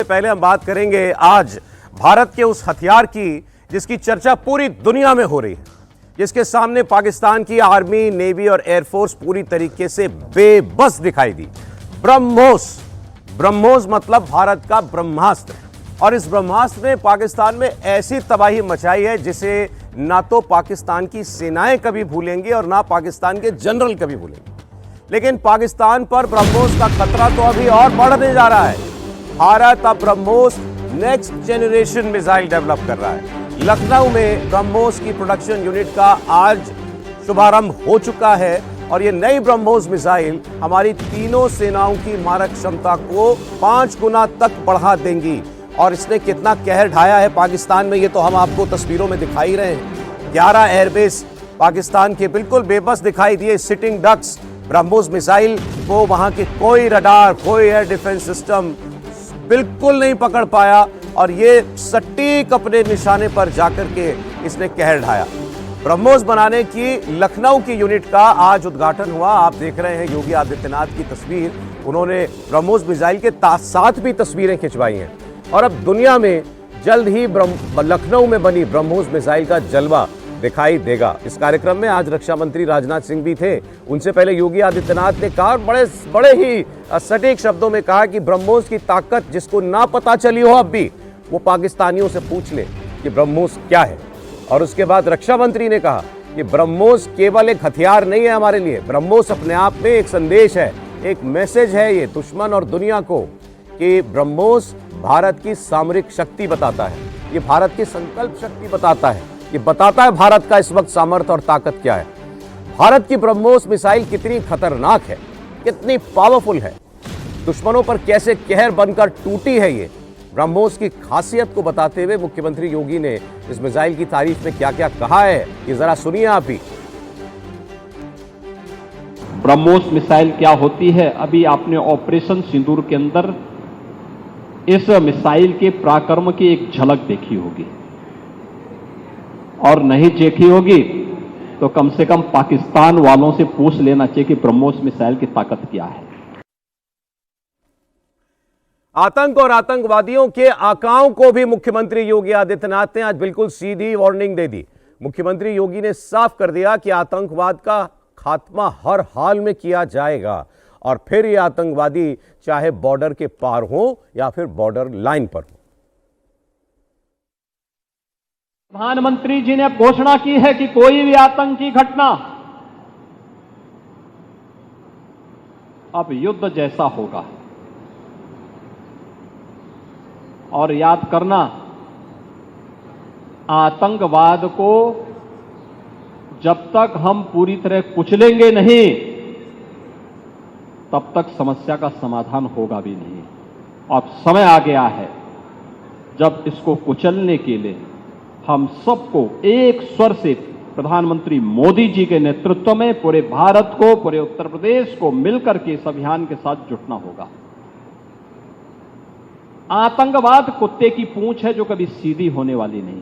पहले हम बात करेंगे आज भारत के उस हथियार की जिसकी चर्चा पूरी दुनिया में हो रही है, जिसके सामने पाकिस्तान की आर्मी, नेवी और एयरफोर्स पूरी तरीके से बेबस दिखाई दी। ब्रह्मोस। ब्रह्मोस मतलब भारत का ब्रह्मास्त्र, और इस ब्रह्मास्त्र ने पाकिस्तान में ऐसी तबाही मचाई है जिसे ना तो पाकिस्तान की सेनाएं कभी भूलेंगी और ना पाकिस्तान के जनरल कभी भूलेंगे। लेकिन पाकिस्तान पर ब्रह्मोस का खतरा तो अभी और बढ़ने जा रहा है। भारत अब BrahMos next generation missile develop कर रहा है। लखनऊ में ब्रह्मोस की प्रोडक्शन यूनिट का आज शुभारंभ हो चुका है और ये नई ब्रह्मोस मिसाइल हमारी तीनों सेनाओं की मारक क्षमता को 5 गुना तक बढ़ा देंगी। और इसने कितना कहर ढाया है पाकिस्तान में, ये तो हम आपको तस्वीरों में दिखाई रहे हैं। 11 एयरबेस पाकिस्तान के बिल्कुल बेबस दिखाई दिए। सिटिंग डक्स ब्रह्मोस मिसाइल को वहां के कोई रडार, कोई एयर डिफेंस सिस्टम बिल्कुल नहीं पकड़ पाया और ये सटीक अपने निशाने पर जाकर के इसने कहर ढाया। ब्रह्मोस बनाने की लखनऊ की यूनिट का आज उद्घाटन हुआ। आप देख रहे हैं योगी आदित्यनाथ की तस्वीर। उन्होंने ब्रह्मोस मिसाइल के साथ भी तस्वीरें खिंचवाई हैं और अब दुनिया में जल्द ही लखनऊ में बनी ब्रह्मोस मिसाइल का जलवा दिखाई देगा। इस कार्यक्रम में आज रक्षा मंत्री राजनाथ सिंह भी थे। उनसे पहले योगी आदित्यनाथ ने कहा, बड़े ही सटीक शब्दों में कहा कि ब्रह्मोस की ताकत जिसको ना पता चली हो अब भी, वो पाकिस्तानियों से पूछ ले कि ब्रह्मोस क्या है। और उसके बाद रक्षा मंत्री ने कहा कि ब्रह्मोस केवल एक हथियार नहीं है हमारे लिए, ब्रह्मोस अपने आप में एक संदेश है, एक मैसेज है ये दुश्मन और दुनिया को कि ब्रह्मोस भारत की सामरिक शक्ति बताता है, ये भारत की संकल्प शक्ति बताता है, ये बताता है भारत का इस वक्त सामर्थ्य और ताकत क्या है। भारत की ब्रह्मोस मिसाइल कितनी खतरनाक है, कितनी पावरफुल है, दुश्मनों पर कैसे कहर बनकर टूटी है। ये ब्रह्मोस की खासियत को बताते हुए मुख्यमंत्री योगी ने इस मिसाइल की तारीफ में क्या क्या कहा है, ये जरा सुनिए आप भी। ब्रह्मोस मिसाइल क्या होती है, अभी आपने ऑपरेशन सिंदूर के अंदर इस मिसाइल के पराक्रम की एक झलक देखी होगी, और नहीं देखी होगी तो कम से कम पाकिस्तान वालों से पूछ लेना चाहिए कि ब्रह्मोस मिसाइल की ताकत क्या है। आतंक और आतंकवादियों के आकाओं को भी मुख्यमंत्री योगी आदित्यनाथ ने आज बिल्कुल सीधी वार्निंग दे दी। मुख्यमंत्री योगी ने साफ कर दिया कि आतंकवाद का खात्मा हर हाल में किया जाएगा और फिर ये आतंकवादी चाहे बॉर्डर के पार हो या फिर बॉर्डर लाइन पर हो। प्रधानमंत्री जी ने घोषणा की है कि कोई भी आतंकी घटना अब युद्ध जैसा होगा। और याद करना, आतंकवाद को जब तक हम पूरी तरह कुचलेंगे नहीं तब तक समस्या का समाधान होगा भी नहीं। अब समय आ गया है जब इसको कुचलने के लिए हम सबको एक स्वर से प्रधानमंत्री मोदी जी के नेतृत्व में पूरे भारत को, पूरे उत्तर प्रदेश को मिलकर के इस अभियान के साथ जुटना होगा। आतंकवाद कुत्ते की पूंछ है जो कभी सीधी होने वाली नहीं,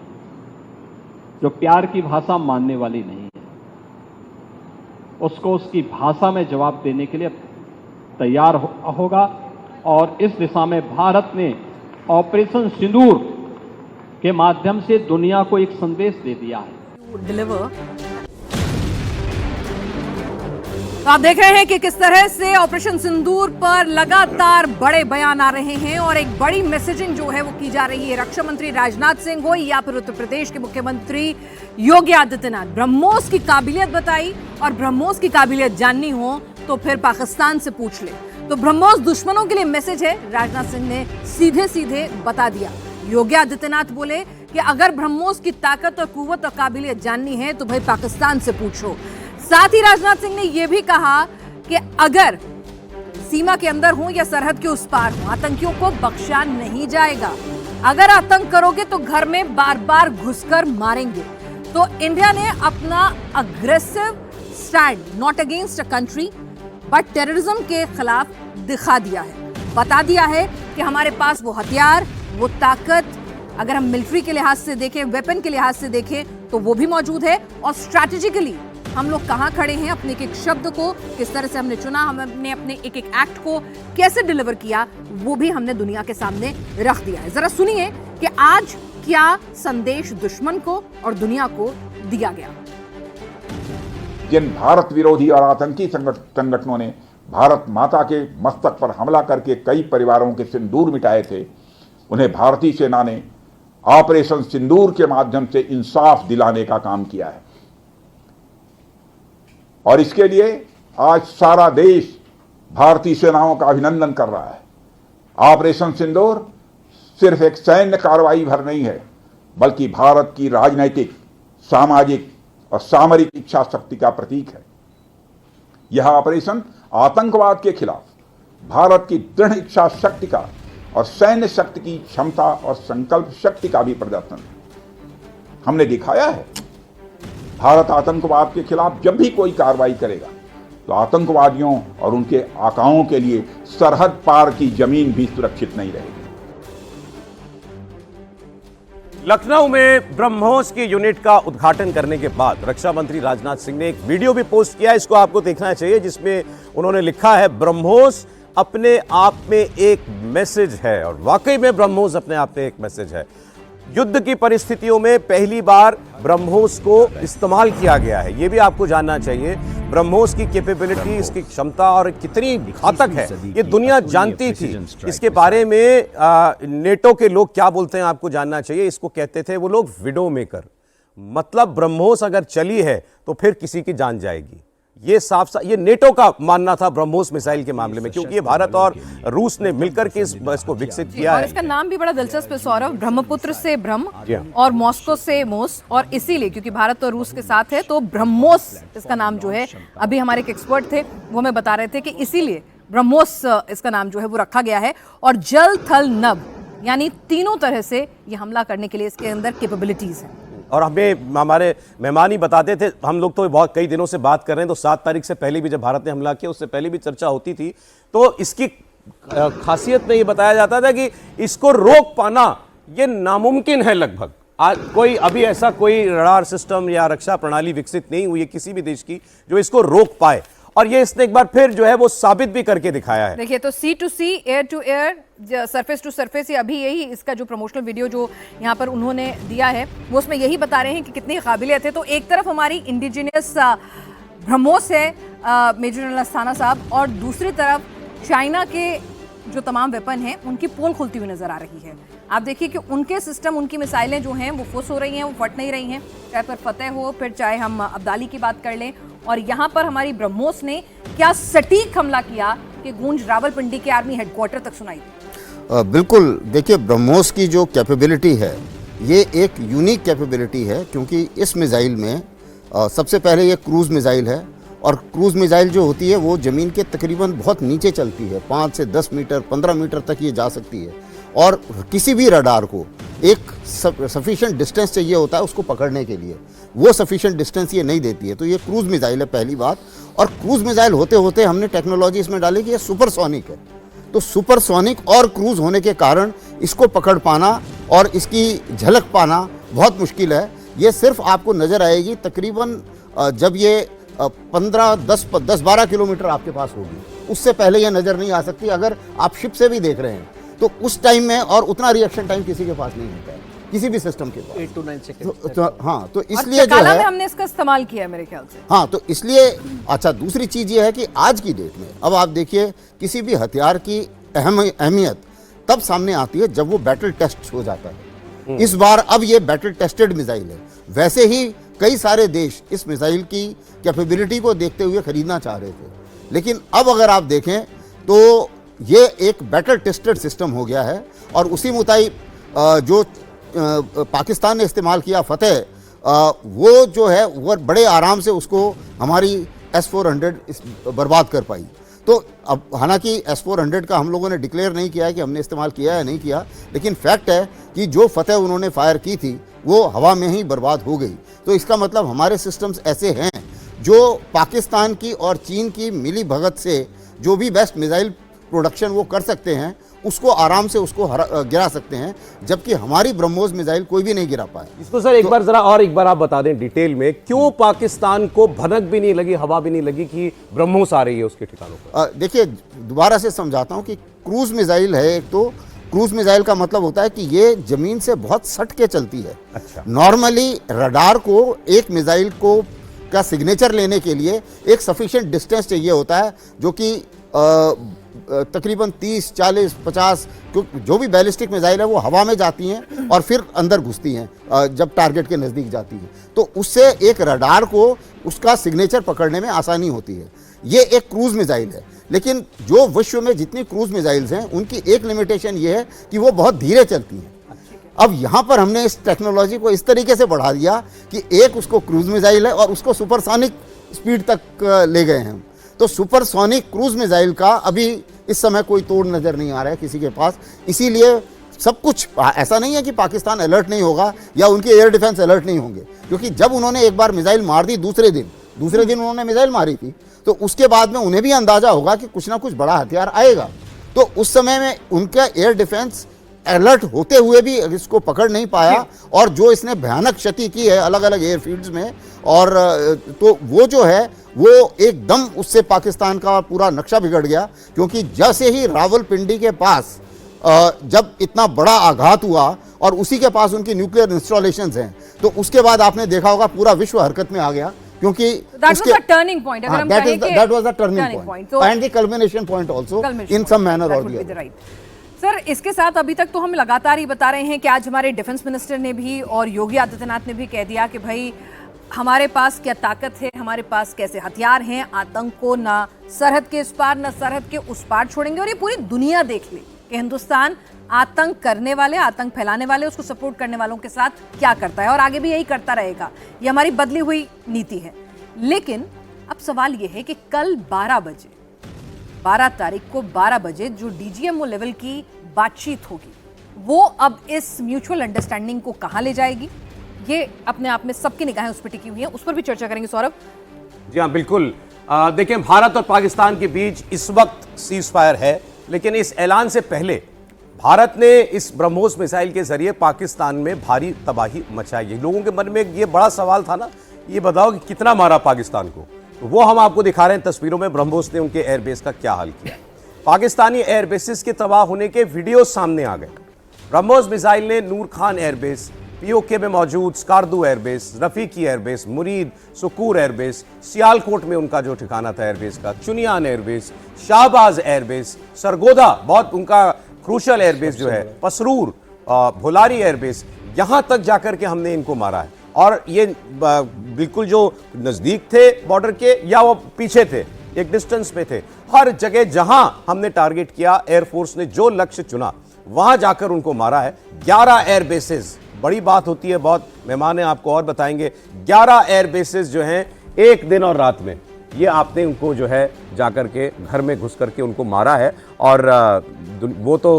जो प्यार की भाषा मानने वाली नहीं है। उसको उसकी भाषा में जवाब देने के लिए तैयार होगा और इस दिशा में भारत ने ऑपरेशन सिंदूर के माध्यम से दुनिया को एक संदेश दे दिया है। तो आप देख रहे हैं कि किस तरह से ऑपरेशन सिंदूर पर लगातार बड़े बयान आ रहे हैं और एक बड़ी मैसेजिंग जो है वो की जा रही है। रक्षा मंत्री राजनाथ सिंह हो या फिर उत्तर प्रदेश के मुख्यमंत्री योगी आदित्यनाथ, ब्रह्मोस की काबिलियत बताई और ब्रह्मोस की काबिलियत जाननी हो तो फिर पाकिस्तान से पूछ ले। तो ब्रह्मोस दुश्मनों के लिए मैसेज है, राजनाथ सिंह ने सीधे सीधे बता दिया। योगी आदित्यनाथ बोले कि अगर ब्रह्मोस की ताकत और कुव्वत और काबिलियत जाननी है तो भाई पाकिस्तान से पूछो। साथ ही राजनाथ सिंह ने यह भी कहा कि अगर सीमा के अंदर हो या सरहद के उस पार हो, आतंकियों को बख्शा नहीं जाएगा। अगर आतंक करोगे तो घर में बार बार घुसकर मारेंगे। तो इंडिया ने अपना aggressive stand, not against a country but terrorism के खिलाफ दिखा दिया है, बता दिया है कि हमारे पास वो हथियार, वो ताकत, अगर हम मिलिट्री के लिहाज से देखें, वेपन के लिहाज से देखें तो वो भी मौजूद है और स्ट्रैटेजिकली हम लोग कहाँ खड़े हैं, अपने एक एक शब्द को किस तरह से हमने चुना, हमने अपने एक एक एक्ट को कैसे डिलीवर किया, वो भी हमने दुनिया के सामने रख दिया है। जरा सुनिए कि आज क्या संदेश दुश्मन को और दुनिया को दिया गया। जिन भारत विरोधी और आतंकी संगठनों ने भारत माता के मस्तक पर हमला करके कई परिवारों के सिंदूर मिटाए थे, उन्हें भारतीय सेना ने ऑपरेशन सिंदूर के माध्यम से इंसाफ दिलाने का काम किया है। और इसके लिए आज सारा देश भारतीय सेनाओं का अभिनंदन कर रहा है। ऑपरेशन सिंदूर सिर्फ एक सैन्य कार्रवाई भर नहीं है, बल्कि भारत की राजनैतिक, सामाजिक और सामरिक इच्छा शक्ति का प्रतीक है। यह ऑपरेशन आतंकवाद के खिलाफ भारत की दृढ़ इच्छा शक्ति का और सैन्य शक्ति की क्षमता और संकल्प शक्ति का भी प्रदर्शन है। हमने दिखाया है, भारत आतंकवाद के खिलाफ जब भी कोई कार्रवाई करेगा तो आतंकवादियों और उनके आकाओं के लिए सरहद पार की जमीन भी सुरक्षित नहीं रहेगी। लखनऊ में ब्रह्मोस की यूनिट का उद्घाटन करने के बाद रक्षा मंत्री राजनाथ सिंह ने एक वीडियो भी पोस्ट किया, इसको आपको देखना चाहिए, जिसमें उन्होंने लिखा है ब्रह्मोस अपने आप में एक मैसेज है। और वाकई में ब्रह्मोस अपने आप में एक मैसेज है। युद्ध की परिस्थितियों में पहली बार ब्रह्मोस को इस्तेमाल किया गया है, यह भी आपको जानना चाहिए। ब्रह्मोस की कैपेबिलिटी, इसकी क्षमता और कितनी घातक है ये दुनिया जानती थी। इसके बारे में नेटो के लोग क्या बोलते हैं आपको जानना चाहिए। इसको कहते थे वो लोग विडो मेकर, मतलब ब्रह्मोस अगर चली है तो फिर किसी की जान जाएगी। ये ये नेटो का मानना था ब्रह्मोस मिसाइल के मामले में, क्योंकि ये भारत और रूस ने मिलकर के इसको विकसित किया है। और इसका नाम भी बड़ा दिलचस्प है सौरभ, ब्रह्मपुत्र से ब्रह्म और मॉस्को से मोस, और इसीलिए क्योंकि भारत और रूस के साथ है तो ब्रह्मोस इसका नाम जो है, अभी हमारे एक एक्सपर्ट थे वो हमें बता रहे थे कि इसीलिए ब्रह्मोस इसका नाम जो है वो रखा गया है। और जल थल नभ यानी तीनों तरह से ये हमला करने के लिए इसके अंदर कैपेबिलिटीज है। और हमें हमारे मेहमान ही बताते थे, हम लोग तो बहुत कई दिनों से बात कर रहे हैं, तो 7 तारीख से पहले भी जब भारत ने हमला किया उससे पहले भी चर्चा होती थी, तो इसकी खासियत में ये बताया जाता था कि इसको रोक पाना ये नामुमकिन है लगभग। आज अभी ऐसा कोई रडार सिस्टम या रक्षा प्रणाली विकसित नहीं हुई है किसी भी देश की जो इसको रोक पाए, और ये इसने एक बार फिर जो है वो साबित भी करके दिखाया है। देखिए, तो sea to sea, air to air, surface to surface, ये अभी यही इसका जो प्रमोशनल वीडियो जो यहाँ पर उन्होंने दिया है वो उसमें यही बता रहे हैं कि कितनी काबिलियत है। तो एक तरफ हमारी इंडिजिनियस ब्रह्मोस है मेजर जनरल अस्थाना साहब, और दूसरी तरफ चाइना के जो तमाम वेपन हैं उनकी पोल खुलती हुई नजर आ रही है। आप देखिए कि उनके सिस्टम, उनकी मिसाइलें जो हैं वो फुस हो रही हैं, वो फट नहीं रही हैं, चाहे पर फतेह हो, फिर चाहे हम अब्दाली की बात कर लें। और यहाँ पर हमारी ब्रह्मोस ने क्या सटीक हमला किया कि गूंज रावलपिंडी के आर्मी हेडक्वार्टर तक सुनाई दी। बिल्कुल, देखिए ब्रह्मोस की जो कैपेबिलिटी है ये एक यूनिक कैपेबिलिटी है, क्योंकि इस मिसाइल में सबसे पहले ये क्रूज़ मिसाइल है, और क्रूज़ मिसाइल जो होती है वो ज़मीन के तकरीबन बहुत नीचे चलती है, 5 से 10 मीटर 15 मीटर तक ये जा सकती है, और किसी भी रडार को एक सफिशिएंट डिस्टेंस चाहिए होता है उसको पकड़ने के लिए, वो सफिशिएंट डिस्टेंस ये नहीं देती है। तो ये क्रूज़ मिसाइल है पहली बात। और क्रूज़ मिसाइल होते होते हमने टेक्नोलॉजी इसमें डाली कि ये सुपरसोनिक है, तो सुपरसोनिक और क्रूज़ होने के कारण इसको पकड़ पाना और इसकी झलक पाना बहुत मुश्किल है। ये सिर्फ आपको नज़र आएगी तकरीबन जब ये 10-12 किलोमीटर आपके पास होगी, उससे पहले ये नज़र नहीं आ सकती अगर आप शिप से भी देख रहे हैं तो उस टाइम में, और उतना रिएक्शन टाइम किसी के पास नहीं होता है, किसी भी सिस्टम के पास 8 to 9 सेकंड। हाँ, तो इसलिए जो है हमने इसका इस्तेमाल किया है मेरे ख्याल से। हाँ, तो इसलिए अच्छा, दूसरी चीज़ ये है कि आज की डेट में अब आप देखिए किसी भी हथियार की अहमियत तब सामने आती है जब वो बैटल टेस्ट हो जाता है। इस बार अब ये बैटल टेस्टेड मिसाइल है। वैसे ही कई सारे देश इस मिसाइल की कैपेबिलिटी को देखते हुए खरीदना चाह रहे थे, लेकिन अब अगर आप देखें तो ये एक बैटल टेस्टेड सिस्टम हो गया है। और उसी मुताबिक जो पाकिस्तान ने इस्तेमाल किया फतेह, वो जो है वो बड़े आराम से उसको हमारी S-400 बर्बाद कर पाई। तो अब हालांकि S-400 का हम लोगों ने डिक्लेयर नहीं किया है कि हमने इस्तेमाल किया या नहीं किया, लेकिन फैक्ट है कि जो फतेह उन्होंने फायर की थी वो हवा में ही बर्बाद हो गई। तो इसका मतलब हमारे सिस्टम्स ऐसे हैं जो पाकिस्तान की और चीन की मिली भगत से जो भी बेस्ट मिसाइल प्रोडक्शन वो कर सकते हैं, उसको आराम से उसको गिरा सकते हैं, जबकि हमारी ब्रह्मोस मिसाइल कोई भी नहीं गिरा पाया। इसको सर एक बार जरा और एक बार आप बता दें डिटेल में, क्यों पाकिस्तान को भनक भी नहीं लगी, हवा भी नहीं लगी कि ब्रह्मोस आ रही है उसके ठिकानों पर? देखिए, दोबारा से समझाता हूं कि क्रूज मिसाइल है। एक तो क्रूज मिसाइल का मतलब होता है कि ये जमीन से बहुत सट के चलती है। अच्छा। नॉर्मली रडार को एक मिसाइल को का सिग्नेचर लेने के लिए एक सफिशिएंट डिस्टेंस चाहिए होता है, जो कि तकरीबन 30, 40, 50, जो भी बैलिस्टिक मिसाइल है वो हवा में जाती हैं और फिर अंदर घुसती हैं जब टारगेट के नज़दीक जाती हैं, तो उससे एक रडार को उसका सिग्नेचर पकड़ने में आसानी होती है। ये एक क्रूज मिसाइल है। लेकिन जो विश्व में जितनी क्रूज मिसाइल्स हैं उनकी एक लिमिटेशन ये है कि वो बहुत धीरे चलती हैं। अब यहाँ पर हमने इस टेक्नोलॉजी को इस तरीके से बढ़ा दिया कि एक उसको क्रूज मिसाइल है और उसको सुपरसोनिक स्पीड तक ले गए हैं। तो सुपरसोनिक क्रूज मिसाइल का अभी इस समय कोई तोड़ नज़र नहीं आ रहा है किसी के पास। इसीलिए सब कुछ, ऐसा नहीं है कि पाकिस्तान अलर्ट नहीं होगा या उनके एयर डिफेंस अलर्ट नहीं होंगे, क्योंकि जब उन्होंने एक बार मिसाइल मार दी, दूसरे दिन उन्होंने मिसाइल मारी थी, तो उसके बाद में उन्हें भी अंदाजा होगा कि कुछ ना कुछ बड़ा हथियार आएगा। तो उस समय में उनका एयर डिफेंस अलर्ट होते हुए भी इसको पकड़ नहीं पाया, और जो इसने भयानक क्षति की है अलग अलग एयरफील्ड्स में, और तो वो जो है वो एकदम उससे पाकिस्तान का पूरा नक्शा बिगड़ गया। क्योंकि जैसे ही रावलपिंडी के पास जब इतना बड़ा आघात हुआ और उसी के पास उनकी न्यूक्लियर इंस्टॉलेशंस हैं, तो उसके बाद आपने देखा होगा पूरा विश्व हरकत में आ गया, क्योंकि टर्निंग पॉइंट, अगर हम कहें कि that was the turning point and the culmination point also in some manner or the other. Sir, इसके साथ अभी तक तो हम लगातार ही बता रहे हैं कि आज हमारे डिफेंस मिनिस्टर ने भी और योगी आदित्यनाथ ने भी कह दिया कि भाई हमारे पास क्या ताकत है, हमारे पास कैसे हथियार हैं, आतंक को ना सरहद के इस पार ना सरहद के उस पार छोड़ेंगे। और ये पूरी दुनिया देख ले कि हिंदुस्तान आतंक करने वाले, आतंक फैलाने वाले, उसको सपोर्ट करने वालों के साथ क्या करता है, और आगे भी यही करता रहेगा। ये हमारी बदली हुई नीति है। लेकिन अब सवाल ये है कि कल 12 तारीख को 12 बजे जो डीजीएमओ लेवल की बातचीत होगी, वो अब इस म्यूचुअल अंडरस्टैंडिंग को कहां ले जाएगी, ये अपने आप में सबकी निगाहें उस पर टिकी हुई हैं, उस पर भी चर्चा करेंगे। सौरभ जी हाँ, बिल्कुल। देखिए, भारत और पाकिस्तान के बीच इस वक्त सीज फायर है, लेकिन इस ऐलान से पहले भारत ने इस ब्रह्मोस मिसाइल के जरिए पाकिस्तान में भारी तबाही मचाई है। लोगों के मन में ये बड़ा सवाल था ना, ये बताओ कि कितना मारा पाकिस्तान को, तो वो हम आपको दिखा रहे हैं तस्वीरों में। ब्रह्मोस ने उनके एयरबेस का क्या हाल किया। पाकिस्तानी एयरबेसिस के तबाह होने के वीडियो सामने आ गए। ब्रह्मोस मिसाइल ने नूर खान एयरबेस, पीओके में मौजूद स्कार्दू एयरबेस, रफीकी एयरबेस, मुरीद, सुकूर एयरबेस, सियालकोट में उनका जो ठिकाना था एयरबेस का, चुनियान एयरबेस, शाहबाज एयरबेस, सरगोदा बहुत उनका क्रूशल एयरबेस जो है, पसरूर, भोलारी एयरबेस, यहां तक जाकर के हमने इनको मारा है। और ये बिल्कुल जो नजदीक थे बॉर्डर के या वो पीछे थे, एक डिस्टेंस पे थे, हर जगह जहां हमने टारगेट किया, एयरफोर्स ने जो लक्ष्य चुना वहां जाकर उनको मारा है। 11 एयरबेसेस, बड़ी बात होती है, बहुत मेहमान आपको और बताएंगे। 11 एयरबेसेस जो हैं एक दिन और रात में, ये आपने उनको जो है जाकर के घर में घुस करके उनको मारा है। और वो तो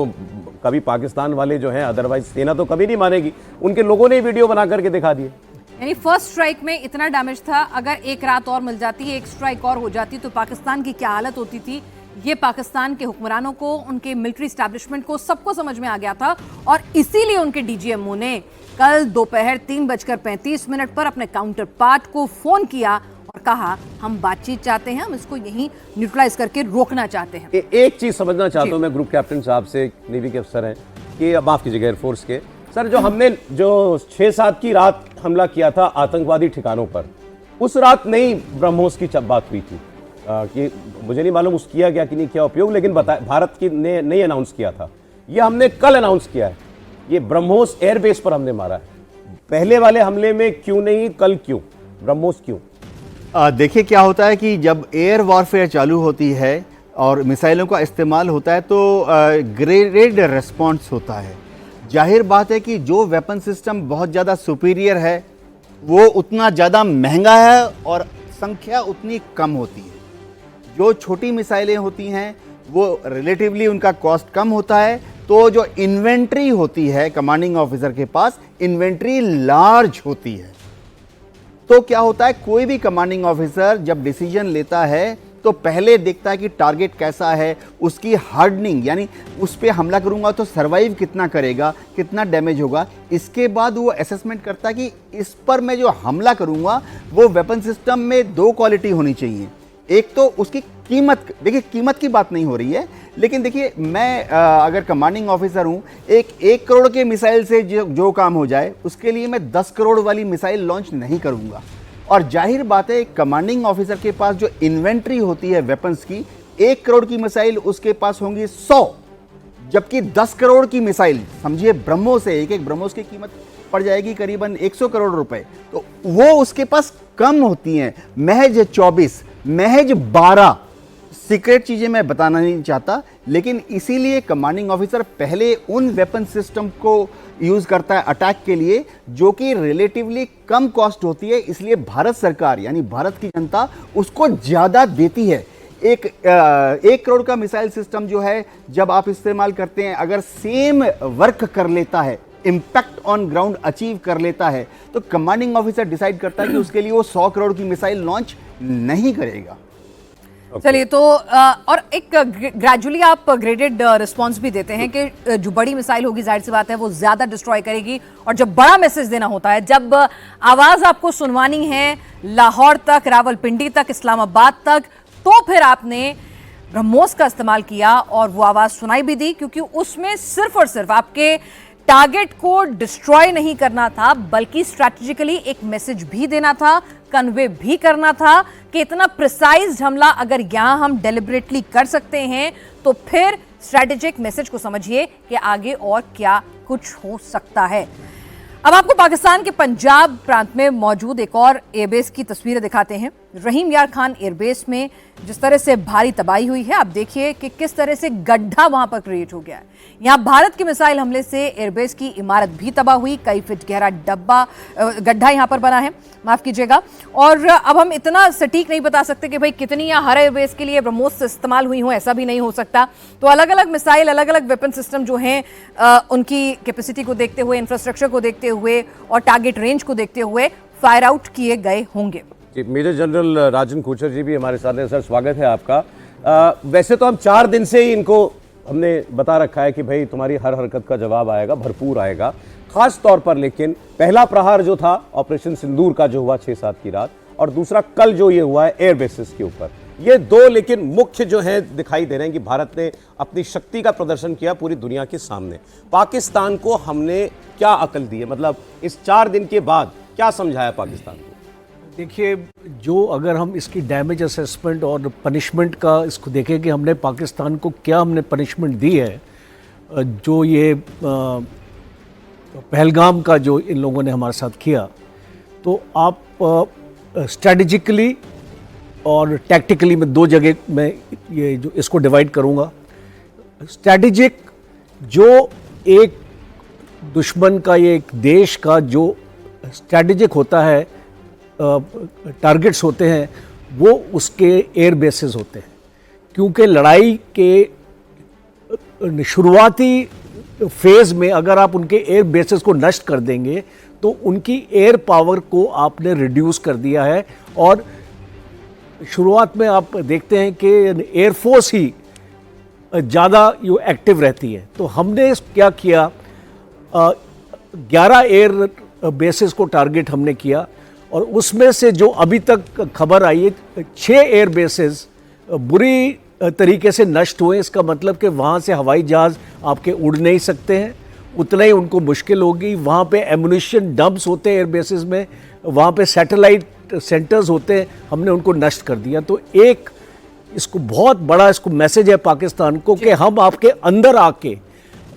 कभी पाकिस्तान वाले जो हैं, अदरवाइज सेना तो कभी नहीं मानेगी, उनके लोगों ने वीडियो बना करके दिखा दिए। यानी फर्स्ट स्ट्राइक में इतना डैमेज था, अगर एक रात और मिल जाती, एक स्ट्राइक और हो जाती तो पाकिस्तान की क्या हालत होती थी, ये पाकिस्तान के हुक्मरानों को, उनके मिलिट्री एस्टैब्लिशमेंट को, सबको समझ में आ गया था। और इसीलिए उनके डीजीएमओ ने कल दोपहर 3:35 पर अपने काउंटर पार्ट को फोन किया और कहा हम बातचीत चाहते हैं, हम इसको यहीं न्यूट्रलाइज करके रोकना चाहते हैं। एक चीज समझना चाहता हूं मैं ग्रुप कैप्टन साहब से, नेवी के अफसर हैं, कि माफ कीजिएगा एयरफोर्स के सर, जो हमने जो 6-7 की रात हमला किया था आतंकवादी ठिकानों पर, उस रात नहीं ब्रह्मोस की बात हुई थी, कि मुझे नहीं मालूम उस किया गया कि नहीं किया उपयोग, लेकिन भारत की ने नहीं अनाउंस किया था, ये हमने कल अनाउंस किया है। ये ब्रह्मोस एयरबेस पर हमने मारा है। पहले वाले हमले में क्यों नहीं, कल क्यों, ब्रह्मोस क्यों? देखिए क्या होता है कि जब एयर वॉरफेयर चालू होती है और मिसाइलों का इस्तेमाल होता है तो ग्रेडेड रिस्पॉन्स होता है। जाहिर बात है कि जो वेपन सिस्टम बहुत ज़्यादा सुपीरियर है वो उतना ज़्यादा महंगा है और संख्या उतनी कम होती है। जो छोटी मिसाइलें होती हैं वो रिलेटिवली उनका कॉस्ट कम होता है, तो जो इन्वेंट्री होती है कमांडिंग ऑफिसर के पास, इन्वेंट्री लार्ज होती है। तो क्या होता है, कोई भी कमांडिंग ऑफिसर जब डिसीजन लेता है तो पहले देखता है कि टारगेट कैसा है, उसकी हार्डनिंग यानी उस पर हमला करूंगा तो सर्वाइव कितना करेगा, कितना डैमेज होगा। इसके बाद वो असेसमेंट करता है कि इस पर मैं जो हमला करूंगा वो वेपन सिस्टम में दो क्वालिटी होनी चाहिए। एक तो उसकी कीमत, देखिए कीमत की बात नहीं हो रही है, लेकिन देखिए मैं अगर कमांडिंग ऑफिसर हूं, एक करोड़ के मिसाइल से जो काम हो जाए उसके लिए मैं 10 करोड़ वाली मिसाइल लॉन्च नहीं करूंगा। और जाहिर बात है एक कमांडिंग ऑफिसर के पास जो इन्वेंट्री होती है वेपन्स की, 1 करोड़ की मिसाइल उसके पास होंगी 100, जबकि 10 करोड़ की मिसाइल, समझिए ब्रह्मोस से एक ब्रह्मोस की कीमत पड़ जाएगी करीबन 100 करोड़ रुपए, तो वो उसके पास कम होती हैं। महज 24, महज 12 सीक्रेट चीजें मैं बताना नहीं चाहता, लेकिन इसीलिए कमांडिंग ऑफिसर पहले उन वेपन सिस्टम को यूज करता है अटैक के लिए जो कि रिलेटिवली कम कॉस्ट होती है, इसलिए भारत सरकार यानी भारत की जनता उसको ज्यादा देती है। एक 1 करोड़ का मिसाइल सिस्टम जो है जब आप इस्तेमाल करते हैं, अगर सेम वर्क कर लेता है, इंपैक्ट ऑन ग्राउंड अचीव कर लेता है, तो कमांडिंग ऑफिसर डिसाइड करता है कि उसके लिए वो 100 करोड़ की मिसाइल लॉन्च नहीं करेगा। चलिए, तो और एक ग्रेजुअली आप ग्रेडेड रिस्पांस भी देते हैं कि जो बड़ी मिसाइल होगी जाहिर सी बात है वो ज्यादा डिस्ट्रॉय करेगी, और जब बड़ा मैसेज देना होता है, जब आवाज आपको सुनवानी है लाहौर तक, रावलपिंडी तक, इस्लामाबाद तक, तो फिर आपने ब्रह्मोस का इस्तेमाल किया और वो आवाज सुनाई भी दी, क्योंकि उसमें सिर्फ और सिर्फ आपके टारगेट को डिस्ट्रॉय नहीं करना था, बल्कि स्ट्रैटेजिकली एक मैसेज भी देना था, कन्वे भी करना था कि इतना प्रिसाइज हमला अगर यहां हम डेलिबरेटली कर सकते हैं तो फिर स्ट्रैटेजिक मैसेज को समझिए कि आगे और क्या कुछ हो सकता है। अब आपको पाकिस्तान के पंजाब प्रांत में मौजूद एक और एयरबेस की तस्वीरें दिखाते हैं। रहीम यार खान एयरबेस में जिस तरह से भारी तबाही हुई है, आप देखिए कि किस तरह से गड्ढा वहां पर क्रिएट हो गया है। यहां भारत के मिसाइल हमले से एयरबेस की इमारत भी तबाह हुई, कई फीट गहरा गड्ढा यहां पर बना है, माफ कीजिएगा। और अब हम इतना सटीक नहीं बता सकते कि भाई कितनी या हर एयरबेस के लिए ब्रह्मोस इस्तेमाल हुई हो, ऐसा भी नहीं हो सकता। तो अलग अलग मिसाइल, अलग अलग वेपन सिस्टम जो हैं उनकी कैपेसिटी को देखते हुए, इंफ्रास्ट्रक्चर को देखते हुए और टारगेट रेंज को देखते हुए फायर आउट किए गए होंगे। मेजर जनरल राजन कोचर जी भी हमारे साथ हैं। सर, स्वागत है आपका। वैसे तो हम 4 दिन से ही इनको हमने बता रखा है कि भाई तुम्हारी हर हरकत का जवाब आएगा, भरपूर आएगा, खास तौर पर लेकिन पहला प्रहार जो था ऑपरेशन सिंदूर का जो हुआ 6-7 की रात, और दूसरा कल जो ये हुआ है एयर बेसिस के ऊपर, ये दो लेकिन मुख्य जो है दिखाई दे रहे हैं कि भारत ने अपनी शक्ति का प्रदर्शन किया पूरी दुनिया के सामने। पाकिस्तान को हमने क्या अकल दी है, मतलब इस 4 दिन के बाद क्या समझाया पाकिस्तान को? देखिए, जो अगर हम इसकी डैमेज असेसमेंट और पनिशमेंट का इसको देखें कि हमने पाकिस्तान को क्या हमने पनिशमेंट दी है, जो ये पहलगाम का जो इन लोगों ने हमारे साथ किया, तो आप स्ट्रेटजिकली और टैक्टिकली मैं 2 जगह में ये जो इसको डिवाइड करूँगा। स्ट्रेटजिक, जो एक दुश्मन का, ये एक देश का जो स्ट्रेटजिक होता है, टारगेट्स होते हैं, वो उसके एयर बेसेस होते हैं, क्योंकि लड़ाई के शुरुआती फेज़ में अगर आप उनके एयर बेसेस को नष्ट कर देंगे तो उनकी एयर पावर को आपने रिड्यूस कर दिया है। और शुरुआत में आप देखते हैं कि एयरफोर्स ही ज़्यादा एक्टिव रहती है। तो हमने क्या किया, 11 एयर बेसेस को टारगेट हमने किया, और उसमें से जो अभी तक खबर आई है 6 एयर बेसेस बुरी तरीके से नष्ट हुए। इसका मतलब कि वहाँ से हवाई जहाज़ आपके उड़ नहीं सकते हैं, उतना ही उनको मुश्किल होगी। वहाँ पे एमुनिशन डंप्स होते हैं एयर बेसेस में, वहाँ पे सैटेलाइट सेंटर्स होते हैं, हमने उनको नष्ट कर दिया। तो एक इसको बहुत बड़ा इसको मैसेज है पाकिस्तान को कि हम आपके अंदर आके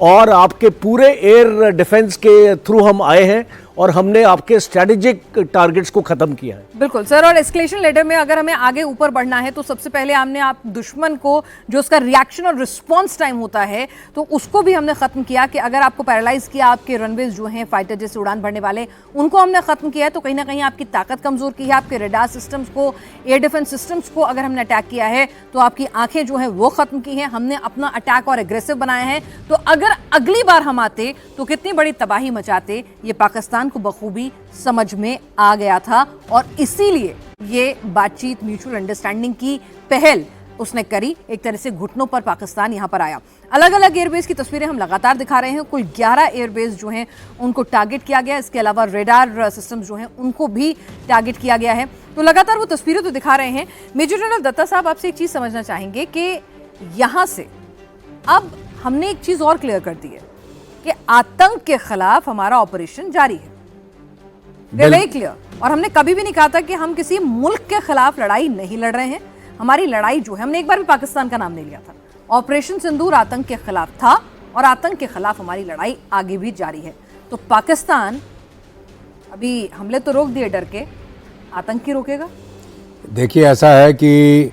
और आपके पूरे एयर डिफेंस के थ्रू हम आए हैं और हमने आपके स्ट्रेटेजिक टारगेट्स को खत्म किया है। बिल्कुल सर, और एस्केलेशन लेडर में अगर हमें आगे ऊपर बढ़ना है तो सबसे पहले हमने आप दुश्मन को जो उसका रिएक्शन और रिस्पांस टाइम होता है तो उसको भी हमने खत्म किया कि अगर आपको पैरालाइज किया, आपके रनवेज जो हैं फाइटर जैसे उड़ान भरने वाले उनको हमने खत्म किया है, तो कहीं ना कहीं आपकी ताकत कमजोर की है। आपके रडार सिस्टम्स को, एयर डिफेंस सिस्टम्स को अगर हमने अटैक किया है तो आपकी आंखें जो है वो खत्म की हैं। हमने अपना अटैक और एग्रेसिव बनाया है। तो अगर अगली बार हम आते तो कितनी बड़ी तबाही मचाते, ये पाकिस्तान को बखूबी समझ में आ गया था। और इसीलिए ये बातचीत, म्यूचुअल अंडरस्टैंडिंग की पहल उसने करी। एक तरह से घुटनों पर पाकिस्तान यहां पर आया। अलग अलग एयरबेस की तस्वीरें हम लगातार दिखा रहे हैं। कुल 11 एयरबेस जो हैं उनको टारगेट किया गया। इसके अलावा रेडार सिस्टम्स जो हैं उनको भी टारगेट किया गया है। तो लगातार वो तस्वीरें तो दिखा रहे हैं। मेजर जनरल दत्ता साहब, आपसे एक चीज समझना चाहेंगे कि यहां से अब हमने एक चीज और क्लियर कर दी है कि आतंक के खिलाफ हमारा ऑपरेशन जारी है। Very clear. और हमने कभी भी नहीं कहा था कि हम किसी मुल्क के खिलाफ लड़ाई नहीं लड़ रहे हैं। हमारी लड़ाई जो है, हमने एक बार भी पाकिस्तान का नाम नहीं लिया था। ऑपरेशन सिंदूर आतंक के खिलाफ था और आतंक के खिलाफ हमारी लड़ाई आगे भी जारी है। तो पाकिस्तान अभी हमले तो रोक दिए डर के, आतंक की रोकेगा? देखिए, ऐसा है कि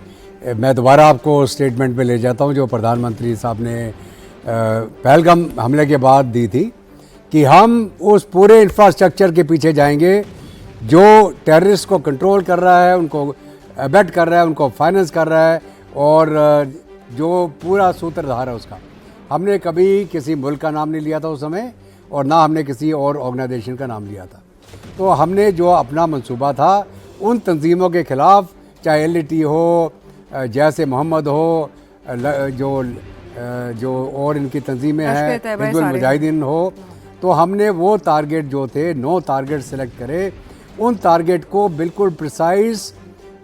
मैं दोबारा आपको स्टेटमेंट पे ले जाता हूं जो प्रधानमंत्री साहब ने पहलगाम हमले के बाद दी थी कि हम उस पूरे इंफ्रास्ट्रक्चर के पीछे जाएंगे जो टेररिस्ट को कंट्रोल कर रहा है, उनको अबेट कर रहा है, उनको फाइनेंस कर रहा है और जो पूरा सूत्रधार है उसका। हमने कभी किसी मुल्क का नाम नहीं लिया था उस समय और ना हमने किसी और ऑर्गेनाइजेशन का नाम लिया था। तो हमने जो अपना मंसूबा था उन तंजीमों के ख़िलाफ़, चाहे LTT हो, जैसे मोहम्मद हो, जो और इनकी तंजीमें हैं, हिज़्बुल मुजाहिदीन हो, तो हमने वो टारगेट जो थे 9 टारगेट सेलेक्ट करे। उन टारगेट को बिल्कुल प्रिसाइज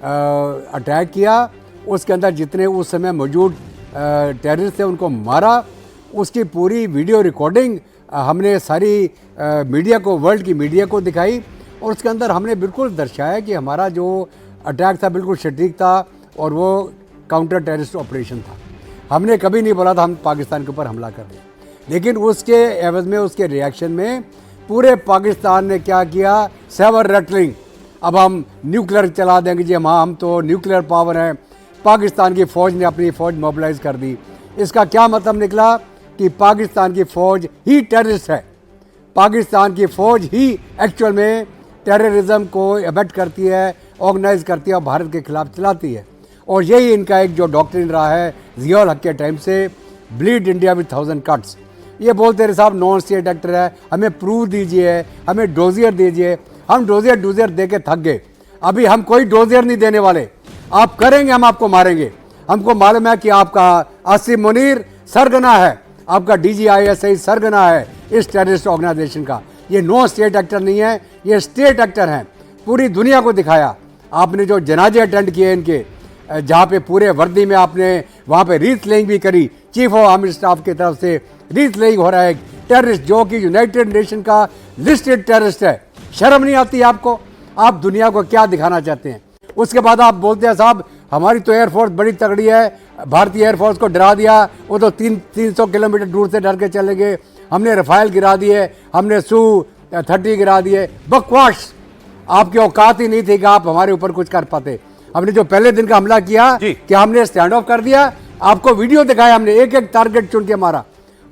अटैक किया। उसके अंदर जितने उस समय मौजूद टेररिस्ट थे उनको मारा। उसकी पूरी वीडियो रिकॉर्डिंग हमने सारी मीडिया को, वर्ल्ड की मीडिया को दिखाई और उसके अंदर हमने बिल्कुल दर्शाया कि हमारा जो अटैक था बिल्कुल सटीक था और वो काउंटर टेररिस्ट ऑपरेशन था। हमने कभी नहीं बोला था हम पाकिस्तान के ऊपर हमला कर रहे हैं। लेकिन उसके एवज में, उसके रिएक्शन में पूरे पाकिस्तान ने क्या किया, सेवर रटलिंग, अब हम न्यूक्लियर चला देंगे जी, हम तो न्यूक्लियर पावर हैं। पाकिस्तान की फ़ौज ने अपनी फ़ौज मोबिलाइज़ कर दी। इसका क्या मतलब निकला कि पाकिस्तान की फ़ौज ही टेररिस्ट है। पाकिस्तान की फ़ौज ही एक्चुअल में टेररिज्म को अबेट करती है, ऑर्गेनाइज करती है और भारत के खिलाफ चलाती है। और यही इनका एक जो डॉक्ट्रिन रहा है ज़िया हक के टाइम से, ब्लीड इंडिया विद 1000 कट्स। ये बोलते रहे साहब नॉन स्टेट एक्टर है, हमें प्रूफ दीजिए, हमें डोजियर दीजिए। हम डोजियर दे के थक गए। अभी हम कोई डोजियर नहीं देने वाले। आप करेंगे हम आपको मारेंगे। हमको मालूम है कि आपका आसिफ मुनीर सरगना है, आपका DGISI सरगना है इस टेररिस्ट ऑर्गेनाइजेशन का। ये नो स्टेट एक्टर नहीं है, ये स्टेट एक्टर हैं। पूरी दुनिया को दिखाया। आपने जो जनाजे अटेंड किए इनके, जहाँ पे पूरे वर्दी में आपने वहाँ पे रीथ लेइंग भी करी, चीफ ऑफ आर्मी स्टाफ की तरफ से रीथ लेइंग हो रहा है। टेररिस्ट जो कि यूनाइटेड नेशन का लिस्टेड टेररिस्ट है। शर्म नहीं आती आपको? आप दुनिया को क्या दिखाना चाहते हैं? उसके बाद आप बोलते हैं साहब हमारी तो एयरफोर्स बड़ी तगड़ी है, भारतीय एयरफोर्स को डरा दिया, वो तो 300 किलोमीटर दूर से डर के चले गए। हमने रफाइल गिरा दिए, हमने Su-30 गिरा दिए। बकवास! आपकी औकात ही नहीं थी कि आप हमारे ऊपर कुछ कर पाते। हमने जो पहले दिन का हमला किया कि हमने स्टैंड ऑफ कर दिया, आपको वीडियो दिखाया, हमने एक एक टारगेट चुन के मारा।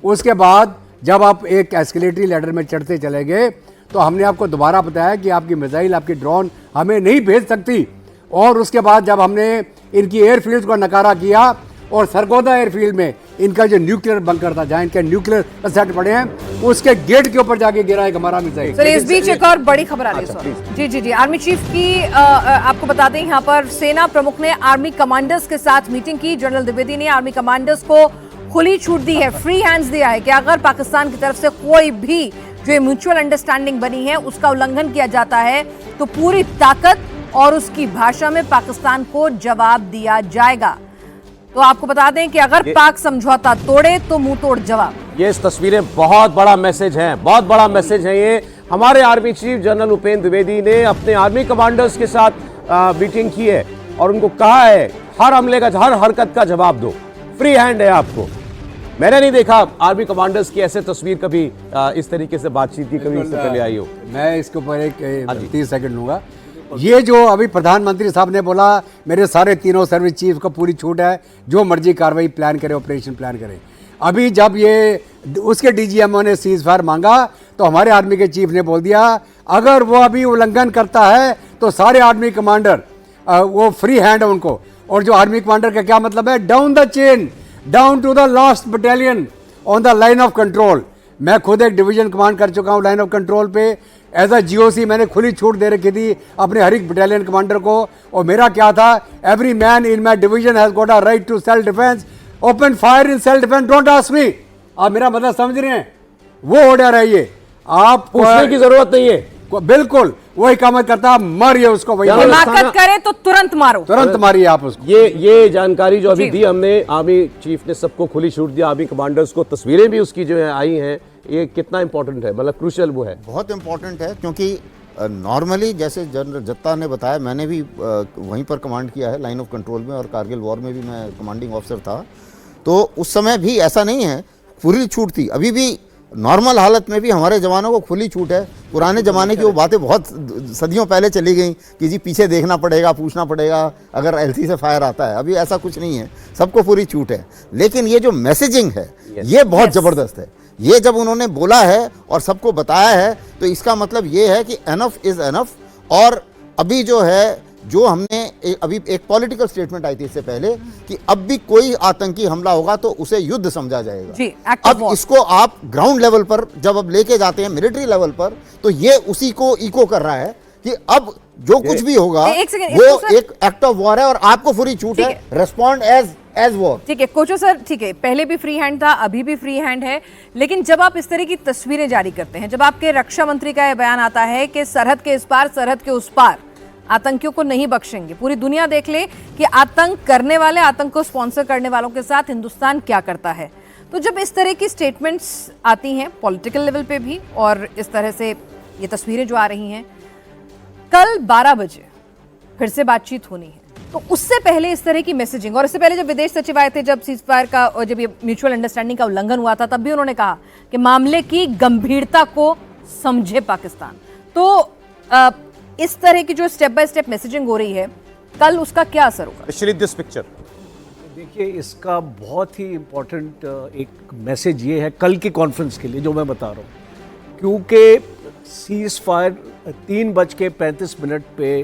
उसके बाद जब आप एक एस्केलेटरी लैडर में चढ़ते चले गए तो हमने आपको दोबारा बताया कि आपकी मिसाइल, आपकी ड्रोन हमें नहीं भेज सकती। और उसके बाद जब हमने इनकी एयरफील्ड को नकारा किया और सरगोदा एयरफील्ड में इनका जो न्यूक्लियर बंकर था, जहाँ इनके न्यूक्लियर सेट पड़े हैं, उसके गेट के ऊपर जाके गिरा एक हमारा मिसाइल। सर, इस बीच एक और बड़ी खबर आ रही है। जी, आर्मी चीफ की आपको बता दें, यहाँ पर सेना प्रमुख ने आर्मी कमांडर्स के साथ मीटिंग की। जनरल द्विवेदी ने आर्मी कमांडर्स को खुली छूट दी है, फ्री हैंड्स दिया है कि अगर पाकिस्तान की तरफ से कोई भी जो म्यूचुअल अंडरस्टैंडिंग बनी है उसका उल्लंघन किया जाता है तो पूरी ताकत और उसकी भाषा में पाकिस्तान को जवाब दिया जाएगा। तो आपको बता दें कि अगर पाक समझौता तोड़े तो मुंह तोड़ जवाब। ये इस तस्वीरें बहुत बड़ा मैसेज हैं, बहुत बड़ा मैसेज है। ये हमारे army chief general Upendra Dwivedi ने अपने आर्मी कमांडर्स के साथ मीटिंग की है और उनको कहा है हर हमले का, हर हरकत का जवाब दो, फ्री हैंड है आपको। मैंने नहीं देखा आर्मी कमांडर्स की ऐसे तस्वीर कभी इस तरीके से बातचीत की कभी इससे पहले आई हो। मैं इसके ऊपर एक 30 सेकंड लूँगा। ये जो अभी प्रधानमंत्री साहब ने बोला, मेरे सारे तीनों सर्विस चीफ को पूरी छूट है, जो मर्जी कार्रवाई प्लान करे, ऑपरेशन प्लान करे। अभी जब ये उसके DGMO ने सीज फायर मांगा तो हमारे आर्मी के चीफ ने बोल दिया अगर वो अभी उल्लंघन करता है तो सारे आर्मी कमांडर वो फ्री हैंड है उनको। और जो आर्मी कमांडर का क्या मतलब है, down the chain, down to the last battalion on the line of control. मैं खुद एक डिवीजन कमांड कर चुका हूँ लाइन ऑफ कंट्रोल पे। एज अ जीओसी मैंने खुली छूट दे रखी थी अपने हर एक बटालियन कमांडर को, और मेरा क्या था, every man in my division has got a right to self defence, open fire in self defence, don't ask me. आप मेरा मतलब समझ रहे हैं, वो ऑर्डर है ये, आप पूछने की जरूरत नहीं है, बिल्कुल वही काम करता, मारिए उसको, वही हिमाकत करे तो तुरंत मारो, तुरंत मारिए आप उसको। ये जानकारी जो अभी दी हमने, आर्मी चीफ ने सबको खुली छूट दिया, आर्मी कमांडर्स को, तस्वीरें भी उसकी जो है आई हैं, ये कितना इंपॉर्टेंट है, मतलब क्रूशियल वो है, बहुत इंपॉर्टेंट है। क्योंकि नॉर्मली जैसे जनरल जत्ता ने बताया, मैंने भी वहीं पर कमांड किया है लाइन ऑफ कंट्रोल में, और कारगिल वॉर में भी मैं कमांडिंग ऑफिसर था, तो उस समय भी ऐसा नहीं है, पूरी छूट थी। अभी भी नॉर्मल हालत में भी हमारे जवानों को खुली छूट है। पुराने ज़माने की वो बातें बहुत सदियों पहले चली गई कि जी पीछे देखना पड़ेगा, पूछना पड़ेगा अगर एलसी से फायर आता है। अभी ऐसा कुछ नहीं है, सबको पूरी छूट है। लेकिन ये जो मैसेजिंग है ये बहुत ज़बरदस्त है। ये जब उन्होंने बोला है और सबको बताया है, तो इसका मतलब ये है कि एनफ इज़ एनफ। और अभी जो है, जो हमने अभी एक पॉलिटिकल स्टेटमेंट आई थी इससे पहले कि अब भी कोई आतंकी हमला होगा तो उसे युद्ध समझा जाएगा जी, अब इसको आप ग्राउंड लेवल पर जब अब लेके जाते हैं मिलिट्री लेवल पर, तो ये उसी को इको कर रहा है कि अब जो कुछ भी होगा वो एक एक्ट ऑफ वॉर है और आपको पूरी छूट है, रेस्पॉन्ड एज वॉर। ठीक है कोचो सर, ठीक है, पहले भी फ्री हैंड था, अभी भी फ्री हैंड है, लेकिन जब आप इस तरह की तस्वीरें जारी करते हैं, जब आपके रक्षा मंत्री का यह बयान आता है कि सरहद के इस पार, सरहद के उस पार आतंकियों को नहीं बख्शेंगे, पूरी दुनिया देख ले कि आतंक करने वाले, आतंक को स्पॉन्सर करने वालों के साथ हिंदुस्तान क्या करता है, तो जब इस तरह की स्टेटमेंट्स आती हैं पॉलिटिकल लेवल पे भी, और इस तरह से ये तस्वीरें जो आ रही हैं, कल 12 बजे फिर से बातचीत होनी है, तो उससे पहले इस तरह की मैसेजिंग, और इससे पहले जब विदेश सचिव आए थे, जब सीजफायर का और जब ये म्यूचुअल अंडरस्टैंडिंग का उल्लंघन हुआ था, तब भी उन्होंने कहा कि मामले की गंभीरता को समझे पाकिस्तान। तो इस तरह की जो स्टेप बाय स्टेप मैसेजिंग हो रही है, कल उसका क्या असर होगा? दिस पिक्चर देखिए, इसका बहुत ही इम्पोर्टेंट एक मैसेज ये है कल की कॉन्फ्रेंस के लिए जो मैं बता रहा हूँ, क्योंकि सीज फायर 3:35 पे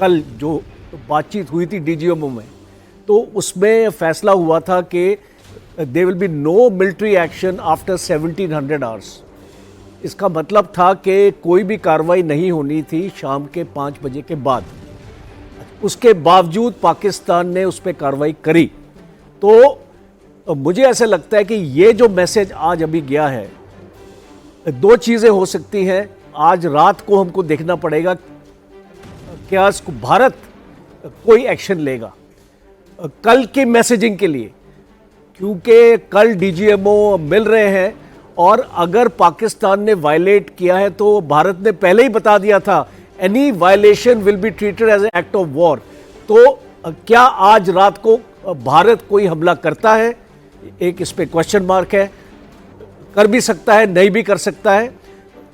कल जो बातचीत हुई थी डीजीएमओ में, तो उसमें फैसला हुआ था कि there will be no military action after 1700 hours. इसका मतलब था कि कोई भी कार्रवाई नहीं होनी थी शाम के 5 बजे के बाद। उसके बावजूद पाकिस्तान ने उस पर कार्रवाई करी। तो मुझे ऐसा लगता है कि ये जो मैसेज आज अभी गया है, दो चीज़ें हो सकती हैं। आज रात को हमको देखना पड़ेगा क्या भारत कोई एक्शन लेगा कल की मैसेजिंग के लिए, क्योंकि कल डीजीएमओ मिल रहे हैं, और अगर पाकिस्तान ने वायलेट किया है तो भारत ने पहले ही बता दिया था any violation will be treated as an act of war. तो क्या आज रात को भारत कोई हमला करता है, एक इस पे क्वेश्चन मार्क है। कर भी सकता है, नहीं भी कर सकता है।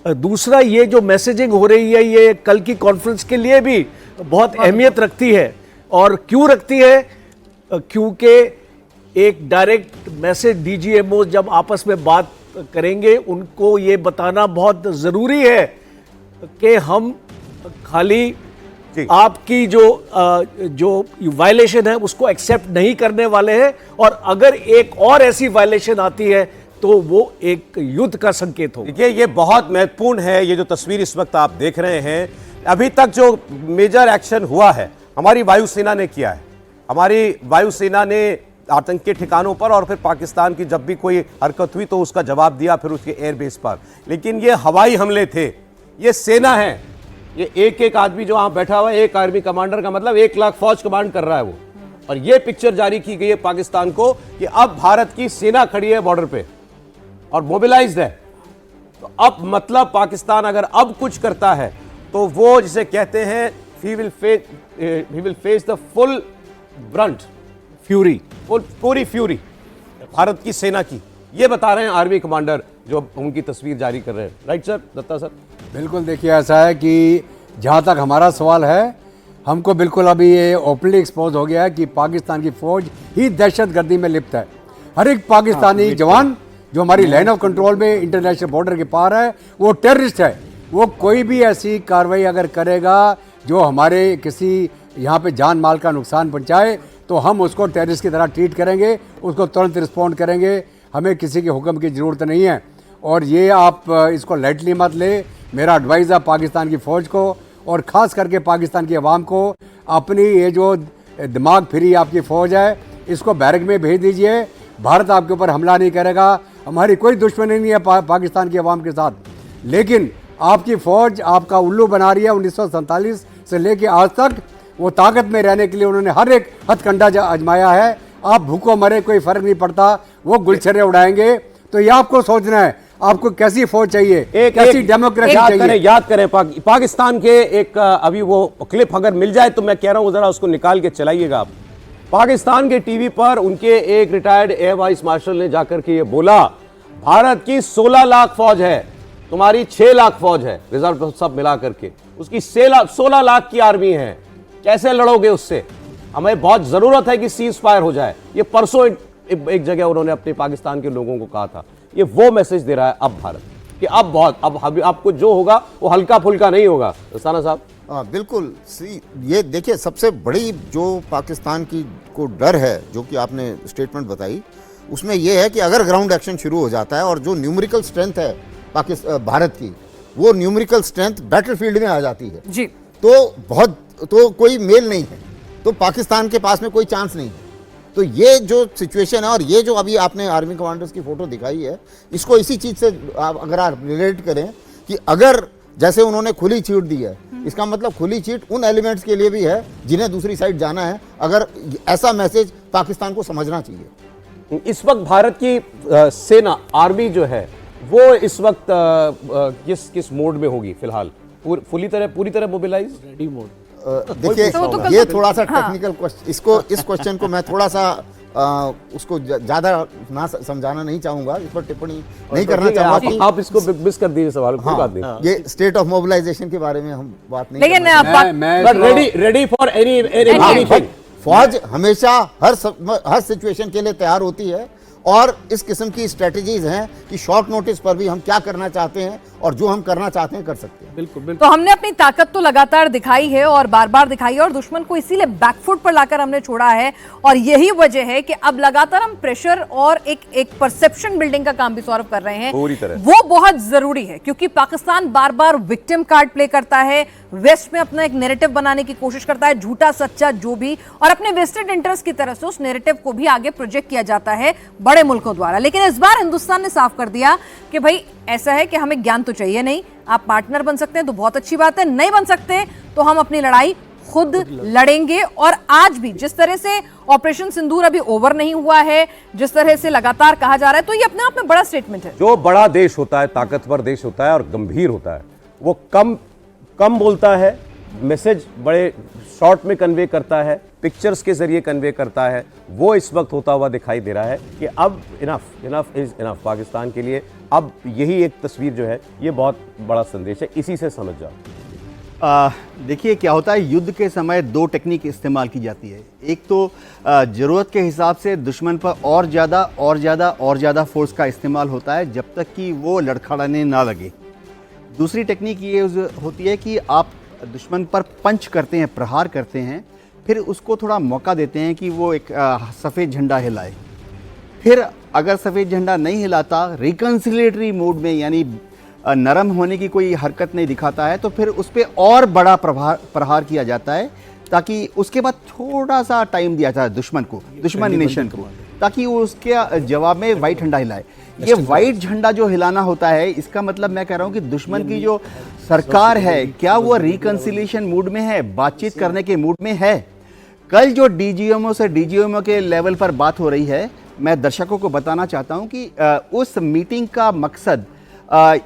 दूसरा, ये जो मैसेजिंग हो रही है ये कल की कॉन्फ्रेंस के लिए भी बहुत अहमियत रखती है। और क्यों रखती है? क्योंकि एक डायरेक्ट मैसेज डीजीएमओ जब आपस में बात करेंगे, उनको ये बताना बहुत ज़रूरी है कि हम खाली आपकी जो वायलेशन है उसको एक्सेप्ट नहीं करने वाले हैं, और अगर एक और ऐसी वायलेशन आती है तो वो एक युद्ध का संकेत हो। देखिए, ये बहुत महत्वपूर्ण है। ये जो तस्वीर इस वक्त आप देख रहे हैं, अभी तक जो मेजर एक्शन हुआ है हमारी वायुसेना ने किया है। हमारी वायुसेना ने आतंकी ठिकानों पर, और फिर पाकिस्तान की जब भी कोई हरकत हुई तो उसका जवाब दिया फिर उसके एयरबेस पर। लेकिन ये हवाई हमले थे, ये सेना है, ये एक एक आदमी जो वहां बैठा हुआ है, एक आर्मी कमांडर का मतलब 1 लाख फौज कमांड कर रहा है वो। और ये पिक्चर जारी की गई है पाकिस्तान को कि अब भारत की सेना खड़ी है बॉर्डर पे और मोबिलाइज्ड है। तो अब मतलब पाकिस्तान अगर अब कुछ करता है तो वो जिसे कहते हैं he will face the full brunt, fury, पूरी फ्यूरी भारत की सेना की। ये बता रहे हैं आर्मी कमांडर जो उनकी तस्वीर जारी कर रहे हैं। Right sir, Datta sir? बिल्कुल, देखिए ऐसा है कि जहाँ तक हमारा सवाल है, हमको बिल्कुल अभी ये ओपनली एक्सपोज हो गया है कि पाकिस्तान की फौज ही दहशतगर्दी में लिप्त है। हर एक पाकिस्तानी जवान जो हमारी लाइन ऑफ कंट्रोल में इंटरनेशनल बॉर्डर के पार है, वो टेररिस्ट है। वो कोई भी ऐसी कार्रवाई अगर करेगा जो हमारे किसी यहाँ पे जान माल का नुकसान पहुँचाए, तो हम उसको टेररिस्ट की तरह ट्रीट करेंगे, उसको तुरंत रिस्पॉन्ड करेंगे। हमें किसी के हुक्म की ज़रूरत नहीं है। और ये आप इसको लाइटली मत ले। मेरा एडवाइस है पाकिस्तान की फ़ौज को और ख़ास करके पाकिस्तान की आवाम को, अपनी ये जो दिमाग फिरी आपकी फ़ौज है इसको बैरक में भेज दीजिए। भारत आपके ऊपर हमला नहीं करेगा, हमारी कोई दुश्मनी नहीं है पाकिस्तान की आवाम के साथ, लेकिन आपकी फ़ौज आपका उल्लू बना रही है। 1947 से लेके आज तक वो ताकत में रहने के लिए उन्होंने हर एक हथकंडा आजमाया है। आप भूखों मरे कोई फ़र्क नहीं पड़ता, वो गुलछर्रे उड़ाएंगे। तो ये आपको सोचना है आपको कैसी फौज चाहिए, कैसी डेमोक्रेसी चाहिए। याद करें पाकिस्तान के एक अभी वो क्लिप अगर मिल जाए तो मैं कह रहा हूं जरा उसको निकाल के चलाइएगा आप। पाकिस्तान के टीवी पर उनके एक रिटायर्ड एयर वाइस मार्शल ने जाकर के ये बोला, भारत की 16 लाख फौज है, तुम्हारी 6 लाख फौज है, रिजर्व सब मिला करके उसकी 16 लाख की आर्मी है, कैसे लड़ोगे उससे? हमें बहुत जरूरत है कि सीज फायर हो जाए। ये परसों एक जगह उन्होंने अपने पाकिस्तान के लोगों को कहा था। ये वो मैसेज दे रहा है अब भारत कि अब आपको जो होगा वो हल्का फुल्का नहीं होगा। रसाना साहब, हाँ बिल्कुल। ये देखिए, सबसे बड़ी जो पाकिस्तान की को डर है, जो कि आपने स्टेटमेंट बताई, उसमें यह है कि अगर ग्राउंड एक्शन शुरू हो जाता है और जो न्यूमेरिकल स्ट्रेंथ है भारत की, वो न्यूमेरिकल स्ट्रेंथ बैटलफील्ड में आ जाती है जी, तो कोई मेल नहीं है, तो पाकिस्तान के पास में कोई चांस नहीं है। तो ये जो सिचुएशन है और ये जो अभी आपने आर्मी कमांडर्स की फोटो दिखाई है, इसको इसी चीज़ से अगर आप रिलेट करें कि अगर जैसे उन्होंने खुली छीट दी है, इसका मतलब खुली छीट उन एलिमेंट्स के लिए भी है जिन्हें दूसरी साइड जाना है। अगर ऐसा मैसेज पाकिस्तान को समझना चाहिए। इस वक्त भारत की सेना आर्मी जो है वो इस वक्त किस मोड में होगी फिलहाल? पूरी तरह मोबिलाइज, रेडी मोड? देखिए, ये थोड़ा सा टेक्निकल क्वेश्चन, इस क्वेश्चन को मैं थोड़ा सा उसको ज़्यादा ना समझाना नहीं चाहूंगा, इस पर टिप्पणी नहीं करना चाहूंगा। आप इसको मिस कर दीजिए सवाल, कोई बात नहीं। ये स्टेट ऑफ मोबिलाइजेशन के बारे में हम बात नहीं, लेकिन रेडी फॉर एनीथिंग। फौज हमेशा हर सिचुएशन के लिए तैयार होती है और इस किस्म की स्ट्रेटजीज हैं कि शॉर्ट नोटिस पर भी हम क्या करना चाहते हैं और जो हम करना चाहते हैं कर सकते हैं। बिल्कुल। तो हमने अपनी ताकत तो लगातार दिखाई है और बार बार दिखाई है और दुश्मन को इसीलिए बैकफुट पर लाकर हमने छोड़ा है और यही वजह है कि अब लगातार हम प्रेशर और एक परसेप्शन बिल्डिंग का काम भी सौरभ कर रहे हैं। पूरी तरह वो बहुत जरूरी है क्योंकि पाकिस्तान बार बार विक्टिम कार्ड प्ले करता है, वेस्ट में अपना एक नैरेटिव बनाने की कोशिश करता है, झूठा सच्चा जो भी, और अपने वेस्टेड इंटरेस्ट की तरफ से उस नैरेटिव को भी आगे प्रोजेक्ट किया जाता है बड़े मुल्कों द्वारा। लेकिन इस बार हिंदुस्तान ने साफ कर दिया कि भाई ऐसा है कि हमें ज्ञान तो चाहिए नहीं, आप पार्टनर बन सकते हैं तो बहुत अच्छी बात है, नहीं बन सकते तो हम अपनी लड़ाई खुद लड़ेंगे। और आज भी जिस तरह से ऑपरेशन सिंदूर अभी ओवर नहीं हुआ है, जिस तरह से लगातार कहा जा रहा है, तो ये अपने आप में बड़ा स्टेटमेंट है। जो बड़ा देश होता है, ताकतवर देश होता है और गंभीर होता है, वो कम बोलता है, मैसेज बड़े शॉर्ट में कन्वे करता है, पिक्चर्स के जरिए कन्वे करता है। वो इस वक्त होता हुआ दिखाई दे रहा है कि अब इनफ इज इनफ पाकिस्तान के लिए। अब यही एक तस्वीर जो है ये बहुत बड़ा संदेश है, इसी से समझ जाओ। देखिए क्या होता है, युद्ध के समय दो टेक्निक इस्तेमाल की जाती है। एक तो ज़रूरत के हिसाब से दुश्मन पर और ज़्यादा फोर्स का इस्तेमाल होता है जब तक कि वो लड़खड़ाने ना लगे। दूसरी टेक्निक ये होती है कि आप दुश्मन पर पंच करते हैं, प्रहार करते हैं, फिर उसको थोड़ा मौका देते हैं कि वो एक सफ़ेद झंडा हिलाए। फिर अगर सफ़ेद झंडा नहीं हिलाता, रिकन्सिलेटरी मोड में यानी नरम होने की कोई हरकत नहीं दिखाता है, तो फिर उस पर और बड़ा प्रहार किया जाता है ताकि उसके बाद थोड़ा सा टाइम दिया जाए दुश्मन नेशन को, ताकि वो उसके जवाब में वाइट झंडा हिलाए। ये वाइट झंडा जो हिलाना होता है, इसका मतलब मैं कह रहा हूँ कि दुश्मन की जो सरकार है, क्या वो रिकन्सिलिएशन मूड में है, बातचीत करने के मूड में है? कल जो डीजीएमओ से डीजीएमओ के लेवल पर बात हो रही है, मैं दर्शकों को बताना चाहता हूं कि उस मीटिंग का मकसद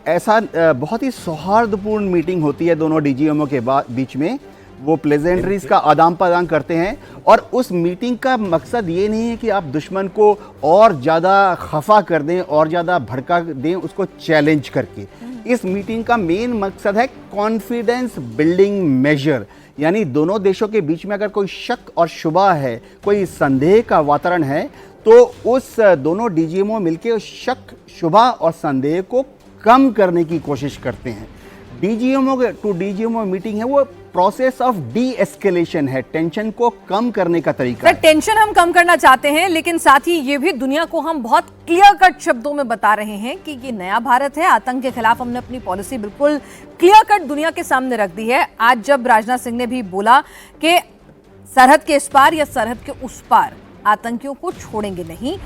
ऐसा बहुत ही सौहार्दपूर्ण मीटिंग होती है दोनों डीजीएमओ के बीच में। वो प्लेजेंट्रीज का आदान प्रदान करते हैं और उस मीटिंग का मकसद ये नहीं है कि आप दुश्मन को और ज़्यादा खफा कर दें और ज़्यादा भड़का दें उसको चैलेंज करके। इस मीटिंग का मेन मकसद है कॉन्फिडेंस बिल्डिंग मेजर, यानी दोनों देशों के बीच में अगर कोई शक और शुबा है, कोई संदेह का वातावरण है, तो उस दोनों डीजीएमओ मिलकर उस शक, शुबा और संदेह को कम करने की कोशिश करते हैं। डीजीएमओ टू डीजीएमओ मीटिंग है, वो प्रोसेस ऑफ डी एस्केलेशन है, टेंशन को कम करने का तरीका सर, टेंशन हम कम करना चाहते हैं, लेकिन साथ ही ये भी दुनिया को हम बहुत क्लियर कट शब्दों में बता रहे हैं कि ये नया भारत है। आतंक के खिलाफ हमने अपनी पॉलिसी बिल्कुल क्लियर कट दुनिया के सामने रख दी है। आज जब राजनाथ सिंह ने भी बोला कि सरहद के इस पार या सरहद के उस पार आतंकियों को छोड़ेंगे नहीं।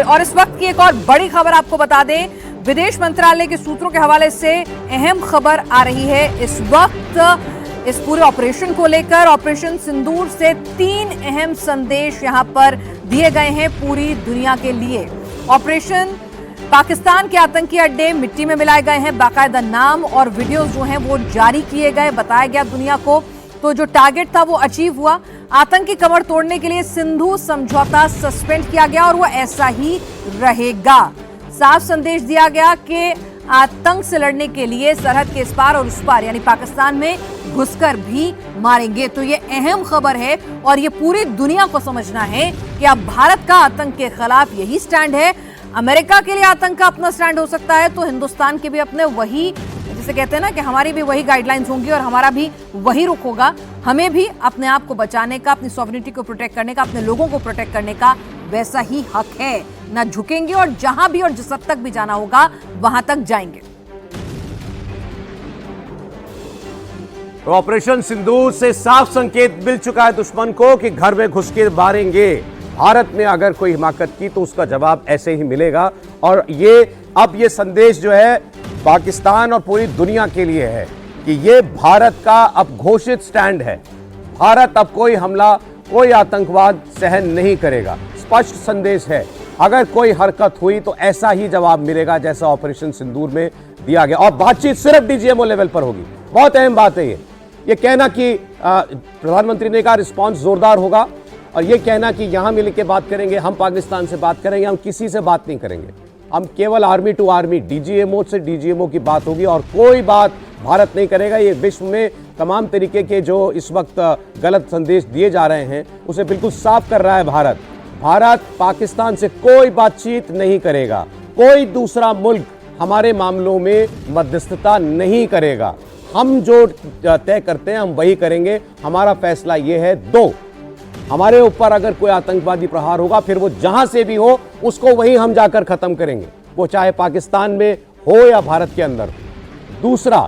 और इस वक्त की एक और बड़ी खबर आपको बता दें, विदेश मंत्रालय के सूत्रों के हवाले से अहम खबर आ रही है इस वक्त इस पूरे ऑपरेशन को लेकर। ऑपरेशन सिंदूर से 3 अहम संदेश यहां पर दिए गए हैं पूरी दुनिया के लिए। ऑपरेशन पाकिस्तान के आतंकी अड्डे मिट्टी में मिलाए गए हैं, बाकायदा नाम और वीडियो जो हैं वो जारी किए गए, बताया गया दुनिया को। तो जो टारगेट था वो अचीव हुआ। आतंकी कमर तोड़ने के लिए सिंधु समझौता सस्पेंड किया गया और वो ऐसा ही रहेगा। साफ संदेश दिया गया कि आतंक से लड़ने के लिए सरहद के इस पार और उस पार यानी पाकिस्तान में घुसकर भी मारेंगे। तो ये अहम खबर है और ये पूरी दुनिया को समझना है कि अब भारत का आतंक के खिलाफ यही स्टैंड है। अमेरिका के लिए आतंक का अपना स्टैंड हो सकता है, तो हिंदुस्तान के भी अपने वही, जिसे कहते हैं ना कि हमारी भी वही गाइडलाइंस होंगी और हमारा भी वही रुख होगा। हमें भी अपने आप को बचाने का, अपनी सॉवरेनिटी को प्रोटेक्ट करने का, अपने लोगों को प्रोटेक्ट करने का वैसा ही हक है। ना झुकेंगे और जहां भी और जिस हद तक भी जाना होगा वहां तक जाएंगे। तो ऑपरेशन सिंदूर से साफ संकेत मिल चुका है दुश्मन को कि घर में घुस के मारेंगे। भारत ने अगर कोई हिमाकत की तो उसका जवाब ऐसे ही मिलेगा। और ये संदेश जो है पाकिस्तान और पूरी दुनिया के लिए है कि ये भारत का अब घोषित स्टैंड है। भारत अब कोई हमला, कोई आतंकवाद सहन नहीं करेगा। स्पष्ट संदेश है, अगर कोई हरकत हुई तो ऐसा ही जवाब मिलेगा जैसा ऑपरेशन सिंदूर में दिया गया। और बातचीत सिर्फ डीजीएमओ लेवल पर होगी। बहुत अहम बात है ये कहना कि प्रधानमंत्री ने कहा रिस्पांस जोरदार होगा, और ये कहना कि यहां मिल के बात करेंगे, हम पाकिस्तान से बात करेंगे, हम किसी से बात नहीं करेंगे, हम केवल आर्मी टू आर्मी, डीजीएमओ से डीजीएमओ की बात होगी और कोई बात भारत नहीं करेगा। ये विश्व में तमाम तरीके के जो इस वक्त गलत संदेश दिए जा रहे हैं उसे बिल्कुल साफ कर रहा है भारत। भारत पाकिस्तान से कोई बातचीत नहीं करेगा, कोई दूसरा मुल्क हमारे मामलों में मध्यस्थता नहीं करेगा। हम जो तय करते हैं हम वही करेंगे। हमारा फैसला ये है, 2, हमारे ऊपर अगर कोई आतंकवादी प्रहार होगा फिर वो जहां से भी हो उसको वहीं हम जाकर खत्म करेंगे, वो चाहे पाकिस्तान में हो या भारत के अंदर। दूसरा,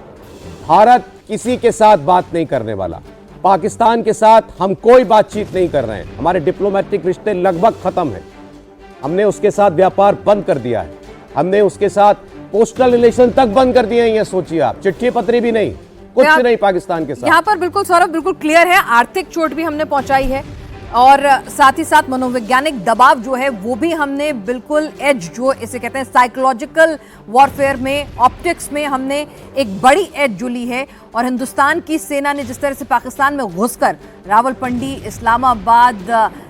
भारत किसी के साथ बात नहीं करने वाला। पाकिस्तान के साथ हम कोई बातचीत नहीं कर रहे हैं। हमारे डिप्लोमेटिक रिश्ते लगभग खत्म हैं। हमने उसके साथ व्यापार बंद कर दिया है। हमने उसके साथ पोस्टल रिलेशन तक बंद कर दिए हैं। ये सोचिए आप, चिट्ठी पत्री भी नहीं, कुछ नहीं पाकिस्तान के साथ। यहाँ पर बिल्कुल सौरभ बिल्कुल क्लियर है, आर्थिक चोट भी हमने पहुंचाई है और साथ ही साथ मनोवैज्ञानिक दबाव जो है वो भी हमने बिल्कुल एज, जो इसे कहते हैं साइकोलॉजिकल वॉरफेयर में, ऑप्टिक्स में हमने एक बड़ी एज जो ली है। और हिंदुस्तान की सेना ने जिस तरह से पाकिस्तान में घुसकर रावलपिंडी, इस्लामाबाद,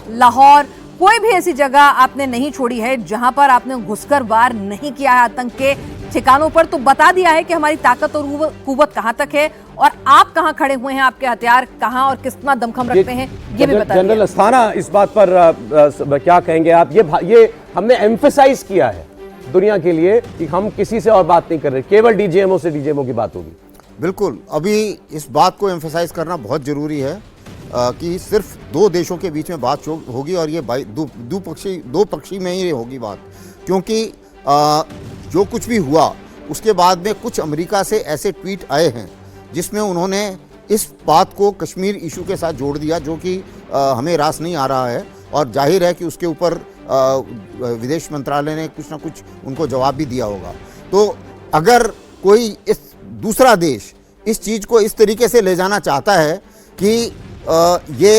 लाहौर, कोई भी ऐसी जगह आपने नहीं छोड़ी है जहां पर आपने घुसकर वार नहीं किया है आतंक के ठिकानों पर, तो बता दिया है कि हमारी ताकत और कुव्वत कहां तक है और आप कहां खड़े हुए हैं, आपके हथियार कहां और कितना दमखम रखते हैं, ये भी बता दिया। जनरल अस्थाना, इस बात पर क्या कहेंगे आप? ये हमने एम्फेसाइज किया है दुनिया के लिए कि हम किसी से और बात नहीं कर रहे, केवल डीजीएमओ से डीजीएमओ की बात होगी। बिल्कुल, अभी इस बात को एम्फेसाइज करना बहुत ज़रूरी है कि सिर्फ 2 देशों के बीच में बात होगी और ये दो पक्षी में ही होगी बात, क्योंकि जो कुछ भी हुआ उसके बाद में कुछ अमेरिका से ऐसे ट्वीट आए हैं जिसमें उन्होंने इस बात को कश्मीर इशू के साथ जोड़ दिया, जो कि हमें रास नहीं आ रहा है। और जाहिर है कि उसके ऊपर विदेश मंत्रालय ने कुछ ना कुछ उनको जवाब भी दिया होगा। तो अगर कोई इस दूसरा देश इस चीज़ को इस तरीके से ले जाना चाहता है कि ये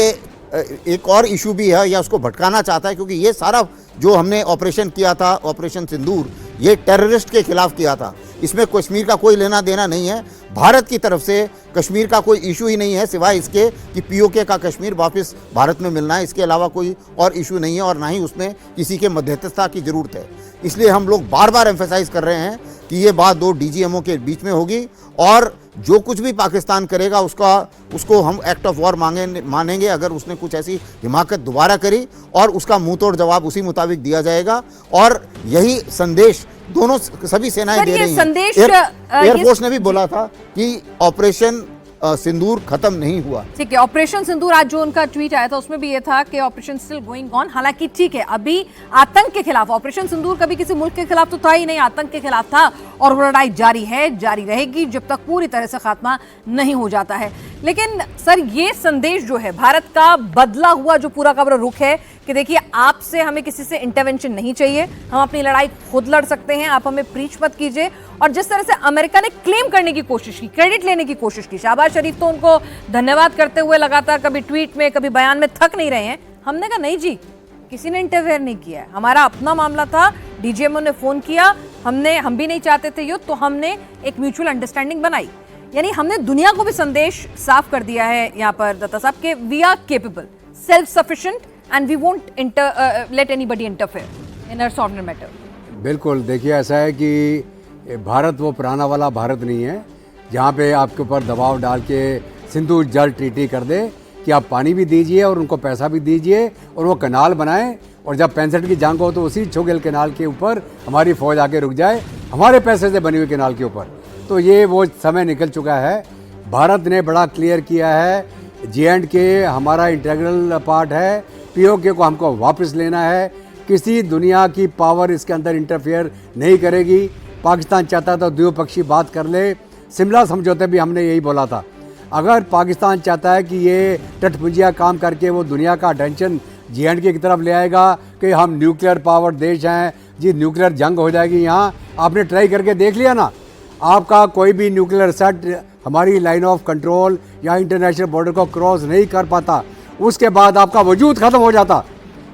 एक और इशू भी है या उसको भटकाना चाहता है, क्योंकि ये सारा जो हमने ऑपरेशन किया था, ऑपरेशन सिंदूर, ये टेररिस्ट के खिलाफ किया था। इसमें कश्मीर का कोई लेना देना नहीं है। भारत की तरफ से कश्मीर का कोई इशू ही नहीं है, सिवाय इसके कि पीओके का कश्मीर वापस भारत में मिलना है। इसके अलावा कोई और इशू नहीं है और ना ही उसमें किसी के मध्यस्थता की ज़रूरत है। इसलिए हम लोग बार बार एम्फेसाइज कर रहे हैं कि ये बात 2 डीजीएमओ के बीच में होगी और जो कुछ भी पाकिस्तान करेगा उसको हम एक्ट ऑफ वॉर मानेंगे अगर उसने कुछ ऐसी हिमाकत दोबारा करी, और उसका मुंह तोड़ जवाब उसी मुताबिक दिया जाएगा। और यही संदेश दोनों सभी सेनाएं सर, दे ये रही संदेश, हैं। ये- एयरफोर्स ने भी बोला था कि ऑपरेशन सिंदूर खत्म नहीं हुआ। ठीक है, ऑपरेशन सिंदूर आज जो उनका ट्वीट आया था उसमें भी ये था कि ऑपरेशन स्टिल गोइंग ऑन। हालांकि ठीक है, अभी आतंक के खिलाफ ऑपरेशन सिंदूर कभी किसी मुल्क के खिलाफ तो था ही नहीं, आतंक के खिलाफ था और वो लड़ाई जारी है, जारी रहेगी जब तक पूरी तरह से खात्मा नहीं हो जाता है। लेकिन सर, ये संदेश जो है भारत का बदला हुआ जो पूरा का पूरा रुख है कि देखिए, आपसे हमें किसी से इंटरवेंशन नहीं चाहिए, हम अपनी लड़ाई खुद लड़ सकते हैं, आप हमें प्रीच मत कीजिए। और जिस तरह से अमेरिका ने क्लेम करने की कोशिश की, क्रेडिट लेने की कोशिश की, शहबाज शरीफ तो उनको धन्यवाद करते हुए लगातार कभी ट्वीट में कभी बयान में थक नहीं रहे हैं। हमने कहा नहीं जी, किसी ने इंटरफेयर नहीं किया है, हमारा अपना मामला था, डीजीएमओ ने फोन किया, हम भी नहीं चाहते थे युद्ध, तो हमने एक म्यूचुअल अंडरस्टैंडिंग बनाई। यानी हमने दुनिया को भी संदेश साफ कर दिया है यहाँ पर दत्ता साहब के we are capable, self sufficient and we won't let anybody interfere in our sovereign matter. बिल्कुल, देखिए ऐसा है कि भारत वो पुराना वाला भारत नहीं है जहाँ पे आपके ऊपर दबाव डाल के सिंधु जल ट्रीटी कर दे कि आप पानी भी दीजिए और उनको पैसा भी दीजिए और वो कनाल बनाएं, और जब 65 की जंग हो तो उसी छोगेल कनाल के ऊपर हमारी फौज आके रुक जाए, हमारे पैसे से बनी हुई कनाल के ऊपर। तो ये वो समय निकल चुका है। भारत ने बड़ा क्लियर किया है, J&K हमारा इंटीग्रल पार्ट है, POK को हमको वापस लेना है, किसी दुनिया की पावर इसके अंदर इंटरफेयर नहीं करेगी। पाकिस्तान चाहता तो द्विपक्षीय बात कर ले, शिमला समझौते भी हमने यही बोला था। अगर पाकिस्तान चाहता है कि ये टटपुंजिया काम करके वो दुनिया का अटेंशन J&K की तरफ ले आएगा कि हम न्यूक्लियर पावर देश हैं जी, न्यूक्लियर जंग हो जाएगी यहाँ, आपने ट्राई करके देख लिया ना, आपका कोई भी न्यूक्लियर सेट हमारी लाइन ऑफ कंट्रोल या इंटरनेशनल बॉर्डर को क्रॉस नहीं कर पाता, उसके बाद आपका वजूद ख़त्म हो जाता।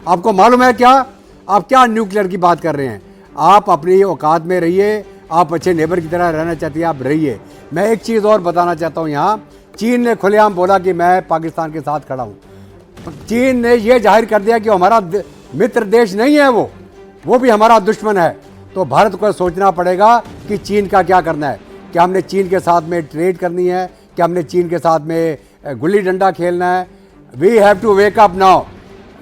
आपको मालूम है क्या, आप क्या न्यूक्लियर की बात कर रहे हैं? आप अपनी औकात में रहिए, आप अच्छे नेबर की तरह रहना चाहती हैं, आप रहिए। मैं एक चीज़ और बताना चाहता हूँ, यहाँ चीन ने खुलेआम बोला कि मैं पाकिस्तान के साथ खड़ा हूँ। चीन ने यह जाहिर कर दिया कि हमारा मित्र देश नहीं है, वो भी हमारा दुश्मन है। तो भारत को सोचना पड़ेगा कि चीन का क्या करना है। क्या हमने चीन के साथ में ट्रेड करनी है? क्या हमने चीन के साथ में गुल्ली डंडा खेलना है? We have to wake up now,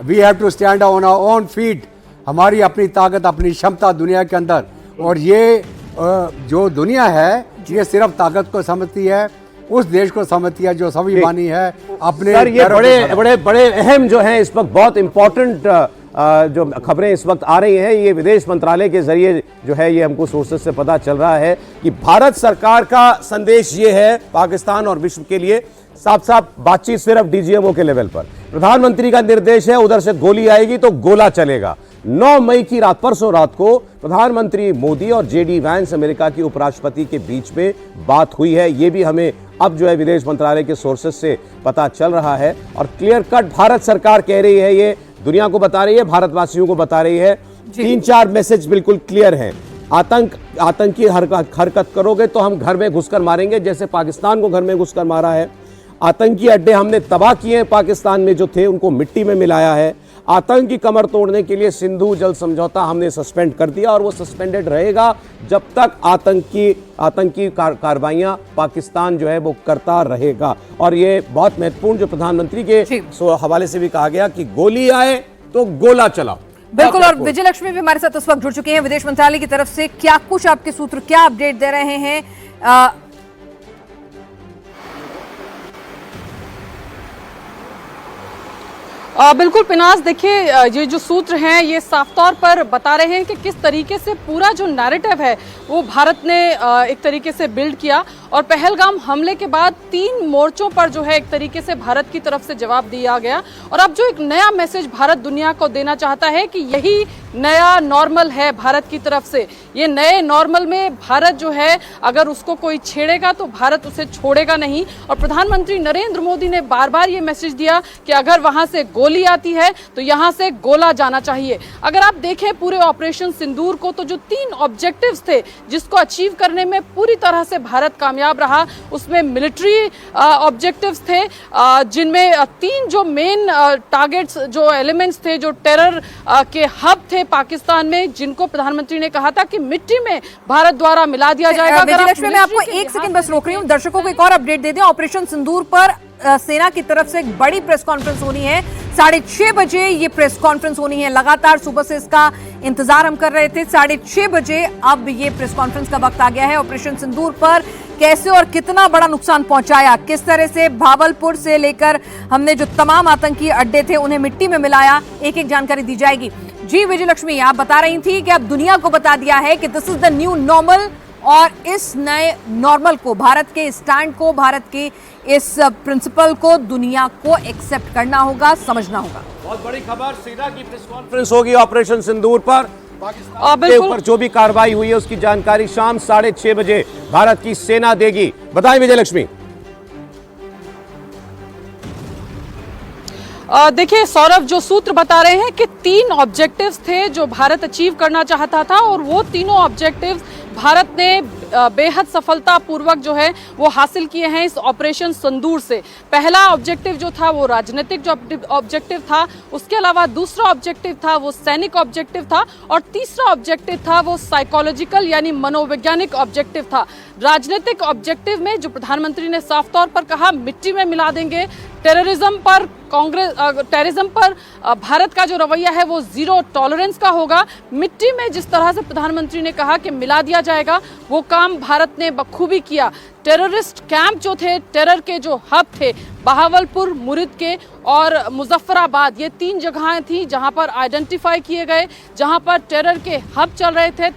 we have to stand on our own feet. हमारी अपनी ताकत, अपनी क्षमता दुनिया के अंदर, और ये जो दुनिया है ये सिर्फ ताकत को समझती है, उस देश को समझती है जो स्वाभिमानी है अपने। सर, ये बड़े अहम जो हैं, इस वक्त बहुत इंपॉर्टेंट जो खबरें इस वक्त आ रही हैं, ये विदेश मंत्रालय के जरिए जो है ये हमको सोर्सेस से पता चल रहा है कि भारत सरकार का संदेश ये है पाकिस्तान और विश्व के लिए, साफ साफ बातचीत सिर्फ डीजीएमओ के लेवल पर। प्रधानमंत्री का निर्देश है, उधर से गोली आएगी तो गोला चलेगा। 9 मई की रात, परसों रात को प्रधानमंत्री मोदी और JD वैंस अमेरिका की उपराष्ट्रपति के बीच में बात हुई है। ये भी हमें अब जो है विदेश मंत्रालय के सोर्सेस से पता चल रहा है, और क्लियर कट भारत सरकार कह रही है, ये दुनिया को बता रही है, भारतवासियों को बता रही है। 3-4 मैसेज बिल्कुल क्लियर हैं। आतंकी हरकत करोगे तो हम घर में घुसकर मारेंगे, जैसे पाकिस्तान को घर में घुसकर मारा है। आतंकी अड्डे हमने तबाह किए हैं, पाकिस्तान में जो थे उनको मिट्टी में मिलाया है। आतंक की कमर तोड़ने के लिए सिंधु जल समझौता हमने सस्पेंड कर दिया, और वो सस्पेंडेड रहेगा जब तक आतंकी कार्रवाइयां पाकिस्तान जो है वो करता रहेगा। और ये बहुत महत्वपूर्ण जो प्रधानमंत्री के हवाले से भी कहा गया कि गोली आए तो गोला चलाओ। बिल्कुल, और विजय लक्ष्मी भी हमारे साथ इस वक्त जुड़ चुके हैं विदेश मंत्रालय की तरफ से। क्या कुछ आपके सूत्र क्या अपडेट दे रहे हैं? बिल्कुल पिनाज, देखिए ये जो सूत्र हैं ये साफ तौर पर बता रहे हैं कि किस तरीके से पूरा जो नैरेटिव है वो भारत ने एक तरीके से बिल्ड किया, और पहलगाम हमले के बाद 3 मोर्चों पर जो है एक तरीके से भारत की तरफ से जवाब दिया गया। और अब जो एक नया मैसेज भारत दुनिया को देना चाहता है कि यही नया नॉर्मल है भारत की तरफ से। ये नए नॉर्मल में भारत जो है अगर उसको कोई छेड़ेगा तो भारत उसे छोड़ेगा नहीं। और प्रधानमंत्री नरेंद्र मोदी ने बार बार ये मैसेज दिया कि अगर वहां से गोली आती है तो यहां से गोला जाना चाहिए। अगर आप देखें पूरे ऑपरेशन सिंदूर को, तो जो 3 ऑब्जेक्टिव्स थे जिसको अचीव करने में पूरी तरह से भारत कामयाब रहा, उसमें मिलिट्री ऑब्जेक्टिव्स थे, जिनमें 3 जो मेन टारगेट्स, जो एलिमेंट्स थे, जो टेरर के हब थे पाकिस्तान में, जिनको प्रधानमंत्री ने कहा था कि मिट्टी में भारत द्वारा मिला दिया जाएगा। मैं आपको 1 सेकंड बस रोक रही हूँ, दर्शकों को एक और अपडेट दे दें। ऑपरेशन सिंदूर पर सेना की तरफ से एक बड़ी प्रेस कॉन्फ्रेंस होनी है। 6:30 बजे ये प्रेस कॉन्फ्रेंस होनी है। लगातार सुबह से इसका इंतजार हम कर रहे थे। 6:30 बजे अब ये प्रेस कॉन्फ्रेंस का वक्त आ गया है। ऑपरेशन सिंदूर पर कैसे और कितना बड़ा नुकसान पहुंचाया, किस तरह से भावलपुर से लेकर हमने जो तमाम आतंकी अड्डे थे उन्हें मिट्टी में मिलाया, एक एक जानकारी दी जाएगी। जी विजयलक्ष्मी, आप बता रही थी कि अब दुनिया को बता दिया है कि this is the new normal, और इस नए नॉर्मल को, भारत के स्टैंड को, भारत के इस प्रिंसिपल को दुनिया को एक्सेप्ट करना होगा, समझना होगा। बहुत बड़ी खबर, सेना की प्रेस कॉन्फ्रेंस होगी ऑपरेशन सिंदूर पर। पाकिस्तान के ऊपर जो भी कार्रवाई हुई है उसकी जानकारी शाम 6:30 बजे भारत की सेना देगी। बताएं विजयलक्ष्मी। देखिए सौरभ, जो सूत्र बता रहे हैं कि 3 ऑब्जेक्टिव्स थे जो भारत अचीव करना चाहता था, और वो तीनों ऑब्जेक्टिव्स भारत ने बेहद सफलतापूर्वक जो है वो हासिल किए हैं इस ऑपरेशन सिंदूर से। पहला ऑब्जेक्टिव जो था वो राजनीतिक जो ऑब्जेक्टिव था, उसके अलावा दूसरा ऑब्जेक्टिव था वो सैनिक ऑब्जेक्टिव था, और तीसरा ऑब्जेक्टिव था वो साइकोलॉजिकल यानी मनोवैज्ञानिक ऑब्जेक्टिव था। राजनीतिक ऑब्जेक्टिव में जो प्रधानमंत्री ने साफ तौर पर कहा मिट्टी में मिला देंगे, टेररिज्म पर भारत का जो रवैया है वो 0 टॉलरेंस का होगा। मिट्टी में जिस तरह से प्रधानमंत्री ने कहा कि मिला दिया जाएगा, वो काम भारत ने बखूबी किया। टेररिस्ट कैंप जो थे, टेरर के जो हब थे, बहावलपुर, मुरिद के और मुजफ्फराबाद, ये 3 जगहें थी जहां पर आइडेंटिफाई किए गए, जहां पर टेरर के हब चल रहे थे,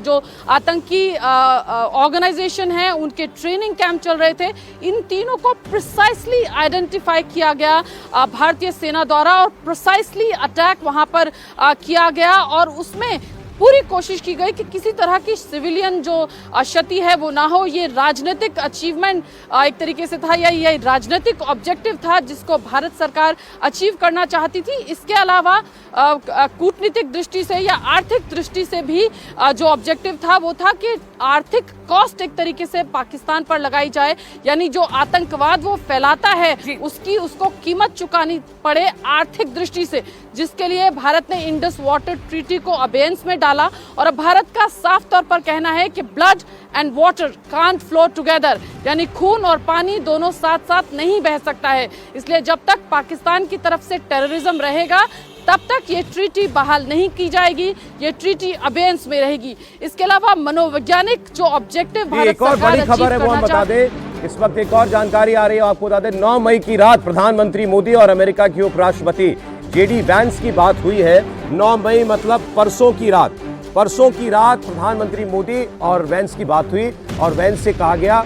जो आतंकी ऑर्गेनाइजेशन है उनके ट्रेनिंग कैंप चल रहे थे। इन तीनों को प्रिसाइसली आइडेंटिफाई किया गया भारतीय सेना द्वारा, और प्रिसाइसली अटैक वहां पर किया गया, और उसमें पूरी कोशिश की गई कि किसी तरह की सिविलियन जो क्षति है वो ना हो। ये राजनीतिक अचीवमेंट एक तरीके से था, या ये राजनीतिक ऑब्जेक्टिव था जिसको भारत सरकार अचीव करना चाहती थी। इसके अलावा कूटनीतिक दृष्टि से या आर्थिक दृष्टि से भी जो ऑब्जेक्टिव था वो था कि आर्थिक कॉस्ट एक तरीके से पाकिस्तान पर लगाई जाए, यानी जो आतंकवाद वो फैलाता है उसको कीमत चुकानी पड़े आर्थिक दृष्टि से, जिसके लिए भारत ने इंडस वाटर ट्रीटी को अबेयंस में डाला। और अब भारत का साफ तौर पर कहना है कि blood and water can't flow together, यानी खून और पानी दोनों साथ साथ नहीं बह सकता है। इसलिए जब तक पाकिस्तान की तरफ से टेररिज्म रहेगा तब तक ये ट्रीटी बहाल नहीं की जाएगी, ये ट्रीटी अबेयंस में रहेगी। इसके अलावा मनोवैज्ञानिक जो ऑब्जेक्टिव भारत एक और बड़ी खबर है वो हम बता दें। इस वक्त एक और जानकारी आ रही है, आपको बता दें 9 मई की रात प्रधानमंत्री मोदी और अमेरिका के उपराष्ट्रपति जेडी वैंस की बात हुई है। 9 मई मतलब परसों की रात प्रधानमंत्री मोदी और वैंस की बात हुई, और वैंस से कहा गया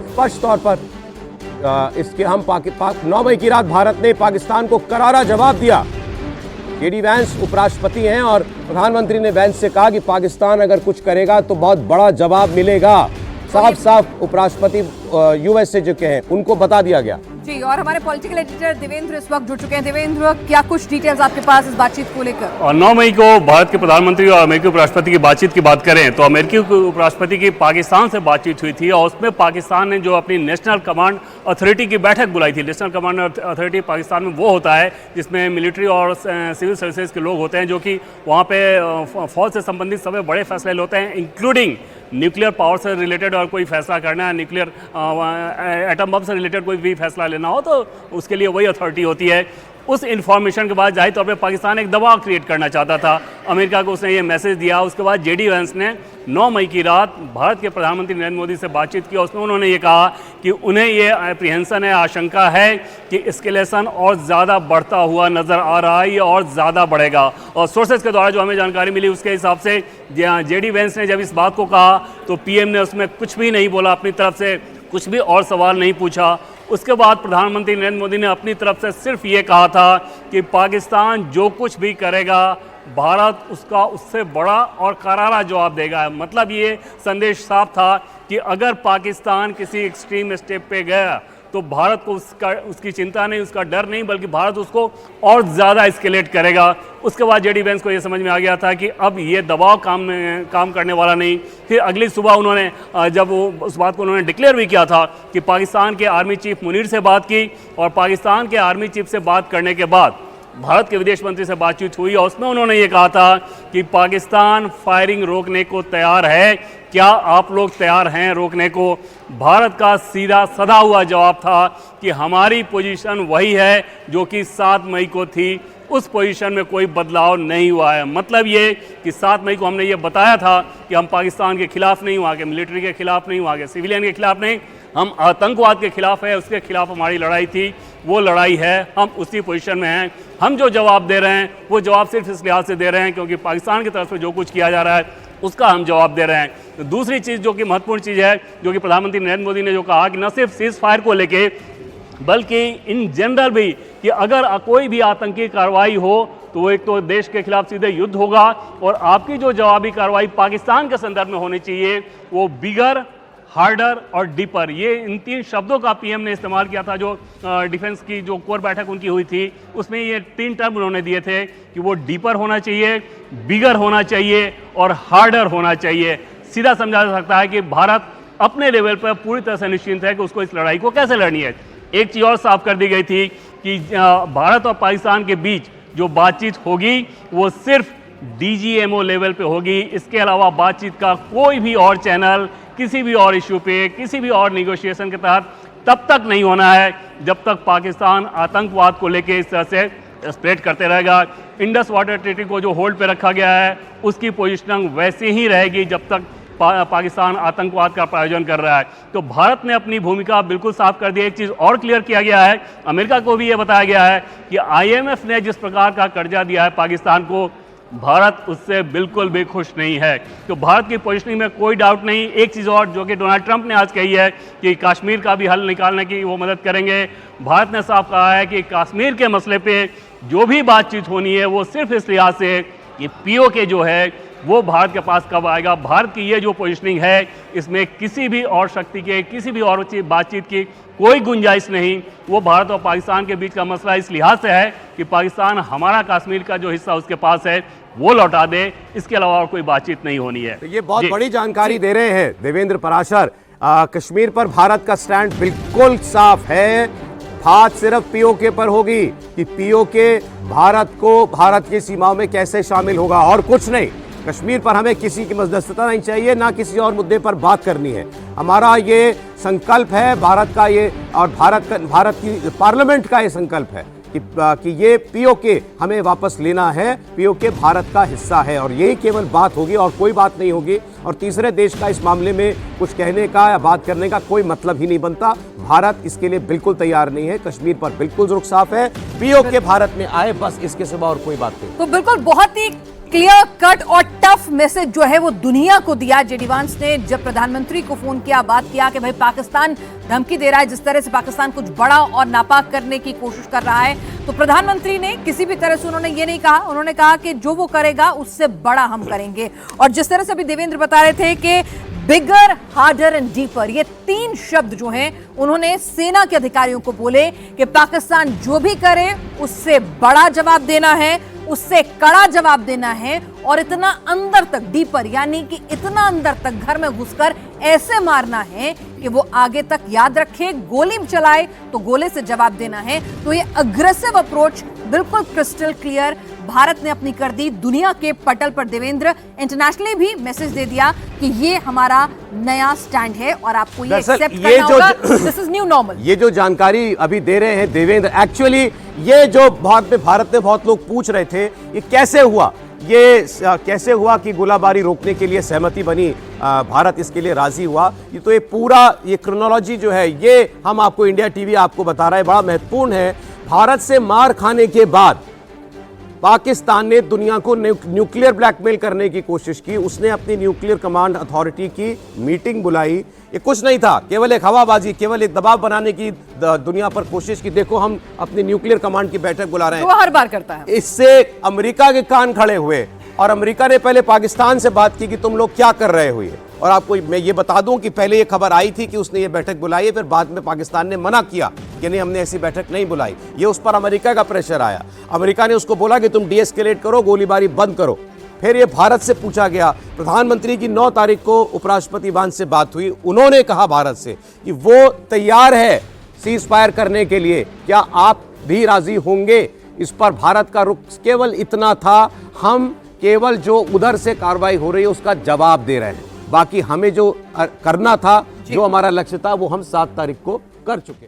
स्पष्ट तौर पर इसके हम 9 मई की रात भारत ने पाकिस्तान को करारा जवाब दिया। जेडी वैंस उपराष्ट्रपति हैं और प्रधानमंत्री ने वैंस से कहा कि पाकिस्तान अगर कुछ करेगा तो बहुत बड़ा जवाब मिलेगा। साफ उपराष्ट्रपति यूएस से जो कहे उनको बता दिया गया। जी, और हमारे पॉलिटिकल एडिटर देवेंद्र इस वक्त जुड़ चुके हैं। देवेंद्र, क्या कुछ डिटेल्स आपके पास इस बातचीत को लेकर? और 9 मई को भारत के प्रधानमंत्री और अमेरिकी उपराष्ट्रपति की बातचीत की बात करें तो अमेरिकी उपराष्ट्रपति की पाकिस्तान से बातचीत हुई थी, और उसमें पाकिस्तान ने जो अपनी नेशनल कमांड अथॉरिटी की बैठक बुलाई थी। नेशनल कमांड अथॉरिटी पाकिस्तान में वो होता है जिसमें मिलिट्री और सिविल सर्विसेज के लोग होते हैं, जो कि वहाँ पे फौज से संबंधित सभी बड़े फैसले लेते हैं, इंक्लूडिंग न्यूक्लियर पावर से रिलेटेड और कोई फैसला करना है, न्यूक्लियर एटम बम से रिलेटेड कोई भी फैसला लेना हो तो उसके लिए वही अथॉरिटी होती है। उस इन्फॉर्मेशन के बाद जाहिर तौर पे पाकिस्तान एक दबाव क्रिएट करना चाहता था अमेरिका को, उसने ये मैसेज दिया। उसके बाद जेडी वैंस ने 9 मई की रात भारत के प्रधानमंत्री नरेंद्र मोदी से बातचीत की, उसमें उन्होंने ये कहा कि उन्हें ये एप्रीहेंशन है, आशंका है कि एस्केलेशन और ज़्यादा बढ़ता हुआ नज़र आ रहा है, ये और ज़्यादा बढ़ेगा। और सोर्सेज के द्वारा जो हमें जानकारी मिली उसके हिसाब से जेडी वैंस ने जब इस बात को कहा तो पीएम ने उसमें कुछ भी नहीं बोला, अपनी तरफ से कुछ भी और सवाल नहीं पूछा। उसके बाद प्रधानमंत्री नरेंद्र मोदी ने अपनी तरफ से सिर्फ ये कहा था कि पाकिस्तान जो कुछ भी करेगा भारत उसका उससे बड़ा और करारा जवाब देगा। मतलब ये संदेश साफ था कि अगर पाकिस्तान किसी एक्सट्रीम स्टेप पे गया तो भारत को उसकी चिंता नहीं, उसका डर नहीं, बल्कि भारत उसको और ज़्यादा एस्केलेट करेगा। उसके बाद जेडी वैंस को ये समझ में आ गया था कि अब ये दबाव काम करने वाला नहीं। फिर अगली सुबह उन्होंने जब वो उस बात को उन्होंने डिक्लेयर भी किया था कि पाकिस्तान के आर्मी चीफ मुनीर से बात की, और पाकिस्तान के आर्मी चीफ से बात करने के बाद भारत के विदेश मंत्री से बातचीत हुई, और उसमें उन्होंने ये कहा था कि पाकिस्तान फायरिंग रोकने को तैयार है, क्या आप लोग तैयार हैं रोकने को? भारत का सीधा सधा हुआ जवाब था कि हमारी पोजीशन वही है जो कि 7 मई को थी, उस पोजीशन में कोई बदलाव नहीं हुआ है। मतलब ये कि 7 मई को हमने ये बताया था कि हम पाकिस्तान के खिलाफ नहीं, वहाँ के मिलिट्री के खिलाफ नहीं, वहाँ के सिविलियन के खिलाफ नहीं, हम आतंकवाद के खिलाफ है, उसके खिलाफ हमारी लड़ाई थी, वो लड़ाई है, हम उसी पोजीशन में हैं। हम जो जवाब दे रहे हैं वो जवाब सिर्फ इस लिहाज से दे रहे हैं क्योंकि पाकिस्तान की तरफ से जो कुछ किया जा रहा है उसका हम जवाब दे रहे हैं। तो दूसरी चीज़ जो कि महत्वपूर्ण चीज़ है, जो कि प्रधानमंत्री नरेंद्र मोदी ने जो कहा कि न सिर्फ सीज फायर को लेके बल्कि इन जनरल भी कि अगर कोई भी आतंकी कार्रवाई हो तो वो एक तो देश के खिलाफ सीधे युद्ध होगा और आपकी जो जवाबी कार्रवाई पाकिस्तान के संदर्भ में होनी चाहिए वो बिगर, हार्डर और डीपर, ये इन 3 शब्दों का पीएम ने इस्तेमाल किया था। जो डिफेंस की जो कोर बैठक उनकी हुई थी उसमें ये 3 टर्म उन्होंने दिए थे कि वो डीपर होना चाहिए, बिगर होना चाहिए और हार्डर होना चाहिए। सीधा समझा जा सकता है कि भारत अपने लेवल पर पूरी तरह से निश्चिंत है कि उसको इस लड़ाई को कैसे लड़नी है। एक चीज़ और साफ कर दी गई थी कि भारत और पाकिस्तान के बीच जो बातचीत होगी वो सिर्फ डीजीएमओ लेवल पे होगी। इसके अलावा बातचीत का कोई भी और चैनल किसी भी और इश्यू पे, किसी भी और निगोशिएशन के तहत तब तक नहीं होना है जब तक पाकिस्तान आतंकवाद को लेके इस तरह से स्प्रेड करते रहेगा। इंडस वाटर ट्रीटी को जो होल्ड पे रखा गया है उसकी पोजीशनिंग वैसे ही रहेगी जब तक पाकिस्तान आतंकवाद का प्रायोजन कर रहा है। तो भारत ने अपनी भूमिका बिल्कुल साफ कर दी। एक चीज़ और क्लियर किया गया है, अमेरिका को भी ये बताया गया है कि आईएमएफ ने जिस प्रकार का कर्जा दिया है पाकिस्तान को, भारत उससे बिल्कुल भी खुश नहीं है। तो भारत की पोजीशनिंग में कोई डाउट नहीं। एक चीज़ और जो कि डोनाल्ड ट्रंप ने आज कही है कि कश्मीर का भी हल निकालने की वो मदद करेंगे। भारत ने साफ कहा है कि कश्मीर के मसले पे जो भी बातचीत होनी है वो सिर्फ इस लिहाज से कि पीओके जो है वो भारत के पास कब आएगा। भारत की ये जो पोजीशनिंग है इसमें किसी भी और शक्ति के, किसी भी और बातचीत की कोई गुंजाइश नहीं। वो भारत और पाकिस्तान के बीच का मसला इस लिहाज से है कि पाकिस्तान हमारा कश्मीर का जो हिस्सा उसके पास है वो लौटा दे, इसके अलावा और कोई बातचीत नहीं होनी है। तो ये बहुत बड़ी जानकारी दे रहे हैं देवेंद्र पराशर। कश्मीर पर भारत का स्टैंड बिल्कुल साफ है। बात सिर्फ पीओके पर होगी कि पीओके भारत की सीमाओं में कैसे शामिल होगा और कुछ नहीं। कश्मीर पर हमें किसी की मध्यस्थता नहीं चाहिए, ना किसी और मुद्दे पर बात करनी है। हमारा ये संकल्प है भारत का, ये और भारत की पार्लियामेंट का ये संकल्प है कि ये पीओके हमें वापस लेना है। पीओके भारत का हिस्सा है और यही केवल बात होगी और कोई बात नहीं होगी। और तीसरे देश का इस मामले में कुछ कहने का या बात करने का कोई मतलब ही नहीं बनता। भारत इसके लिए बिल्कुल तैयार नहीं है। कश्मीर पर बिल्कुल रुख साफ है, पीओके भारत में आए, बस इसके सिवा और कोई बात नहीं। तो बिल्कुल बहुत ही क्लियर कट और टफ मैसेज जो है वो दुनिया को दिया जेडी वांस ने जब प्रधानमंत्री को फोन किया, बात किया कि भाई पाकिस्तान धमकी दे रहा है, जिस तरह से पाकिस्तान कुछ बड़ा और नापाक करने की कोशिश कर रहा है। तो प्रधानमंत्री ने किसी भी तरह से उन्होंने ये नहीं कहा, उन्होंने कहा कि जो वो करेगा उससे बड़ा हम करेंगे। और जिस तरह से अभी देवेंद्र बता रहे थे कि बिगर, हार्डर एंड डीपर, ये 3 शब्द जो हैं उन्होंने सेना के अधिकारियों को बोले कि पाकिस्तान जो भी करे उससे बड़ा जवाब देना है, उससे कड़ा जवाब देना है और इतना अंदर तक, डीपर यानी कि इतना अंदर तक घर में घुसकर ऐसे मारना है कि वो आगे तक याद रखे, गोली चलाए तो गोले से जवाब देना है। तो ये अग्रेसिव अप्रोच बिल्कुल क्रिस्टल क्लियर भारत ने अपनी कर दी। दुनिया के पटल पर देवेंद्र इंटरनेशनली भी मैसेज दे दिया कि ये हमारा नया स्टैंड है और आपको ये एक्सेप्ट करना होगा। This is new normal. ये जो जानकारी अभी दे रहे हैं देवेंद्र, एक्चुअली ये जो भारत में बहुत लोग पूछ रहे थे ये कैसे हुआ, ये कैसे हुआ कि गोलाबारी रोकने के लिए सहमति बनी, भारत इसके लिए राजी हुआ। ये तो ये पूरा ये क्रोनोलॉजी जो है ये हम आपको इंडिया टीवी आपको बता रहा है, बड़ा महत्वपूर्ण है। भारत से मार खाने के बाद पाकिस्तान ने दुनिया को न्यूक्लियर ब्लैकमेल करने की कोशिश की। उसने अपनी न्यूक्लियर कमांड अथॉरिटी की मीटिंग बुलाई। ये कुछ नहीं था, केवल एक हवाबाजी, केवल एक दबाव बनाने की दुनिया पर कोशिश की। देखो हम अपनी न्यूक्लियर कमांड की बैठक बुला रहे हैं, वो हर बार करता है। इससे अमेरिका के कान खड़े हुए और अमेरिका ने पहले पाकिस्तान से बात की कि तुम लोग क्या कर रहे हो ये। और आपको मैं ये बता दूं कि पहले ये खबर आई थी कि उसने ये बैठक बुलाई है, फिर बाद में पाकिस्तान ने मना किया कि नहीं हमने ऐसी बैठक नहीं बुलाई। ये उस पर अमेरिका का प्रेशर आया, अमेरिका ने उसको बोला कि तुम डीएस्केलेट करो, गोलीबारी बंद करो। फिर ये भारत से पूछा गया। प्रधानमंत्री की 9 तारीख को उपराष्ट्रपति वांस से बात हुई, उन्होंने कहा भारत से कि वो तैयार है सीज फायर करने के लिए, क्या आप भी राजी होंगे। इस पर भारत का रुख केवल इतना था, हम केवल जो उधर से कार्रवाई हो रही है उसका जवाब दे रहे हैं। बाकी हमें जो करना था, जो हमारा लक्ष्य था, वो हम 7 तारीख को कर चुके।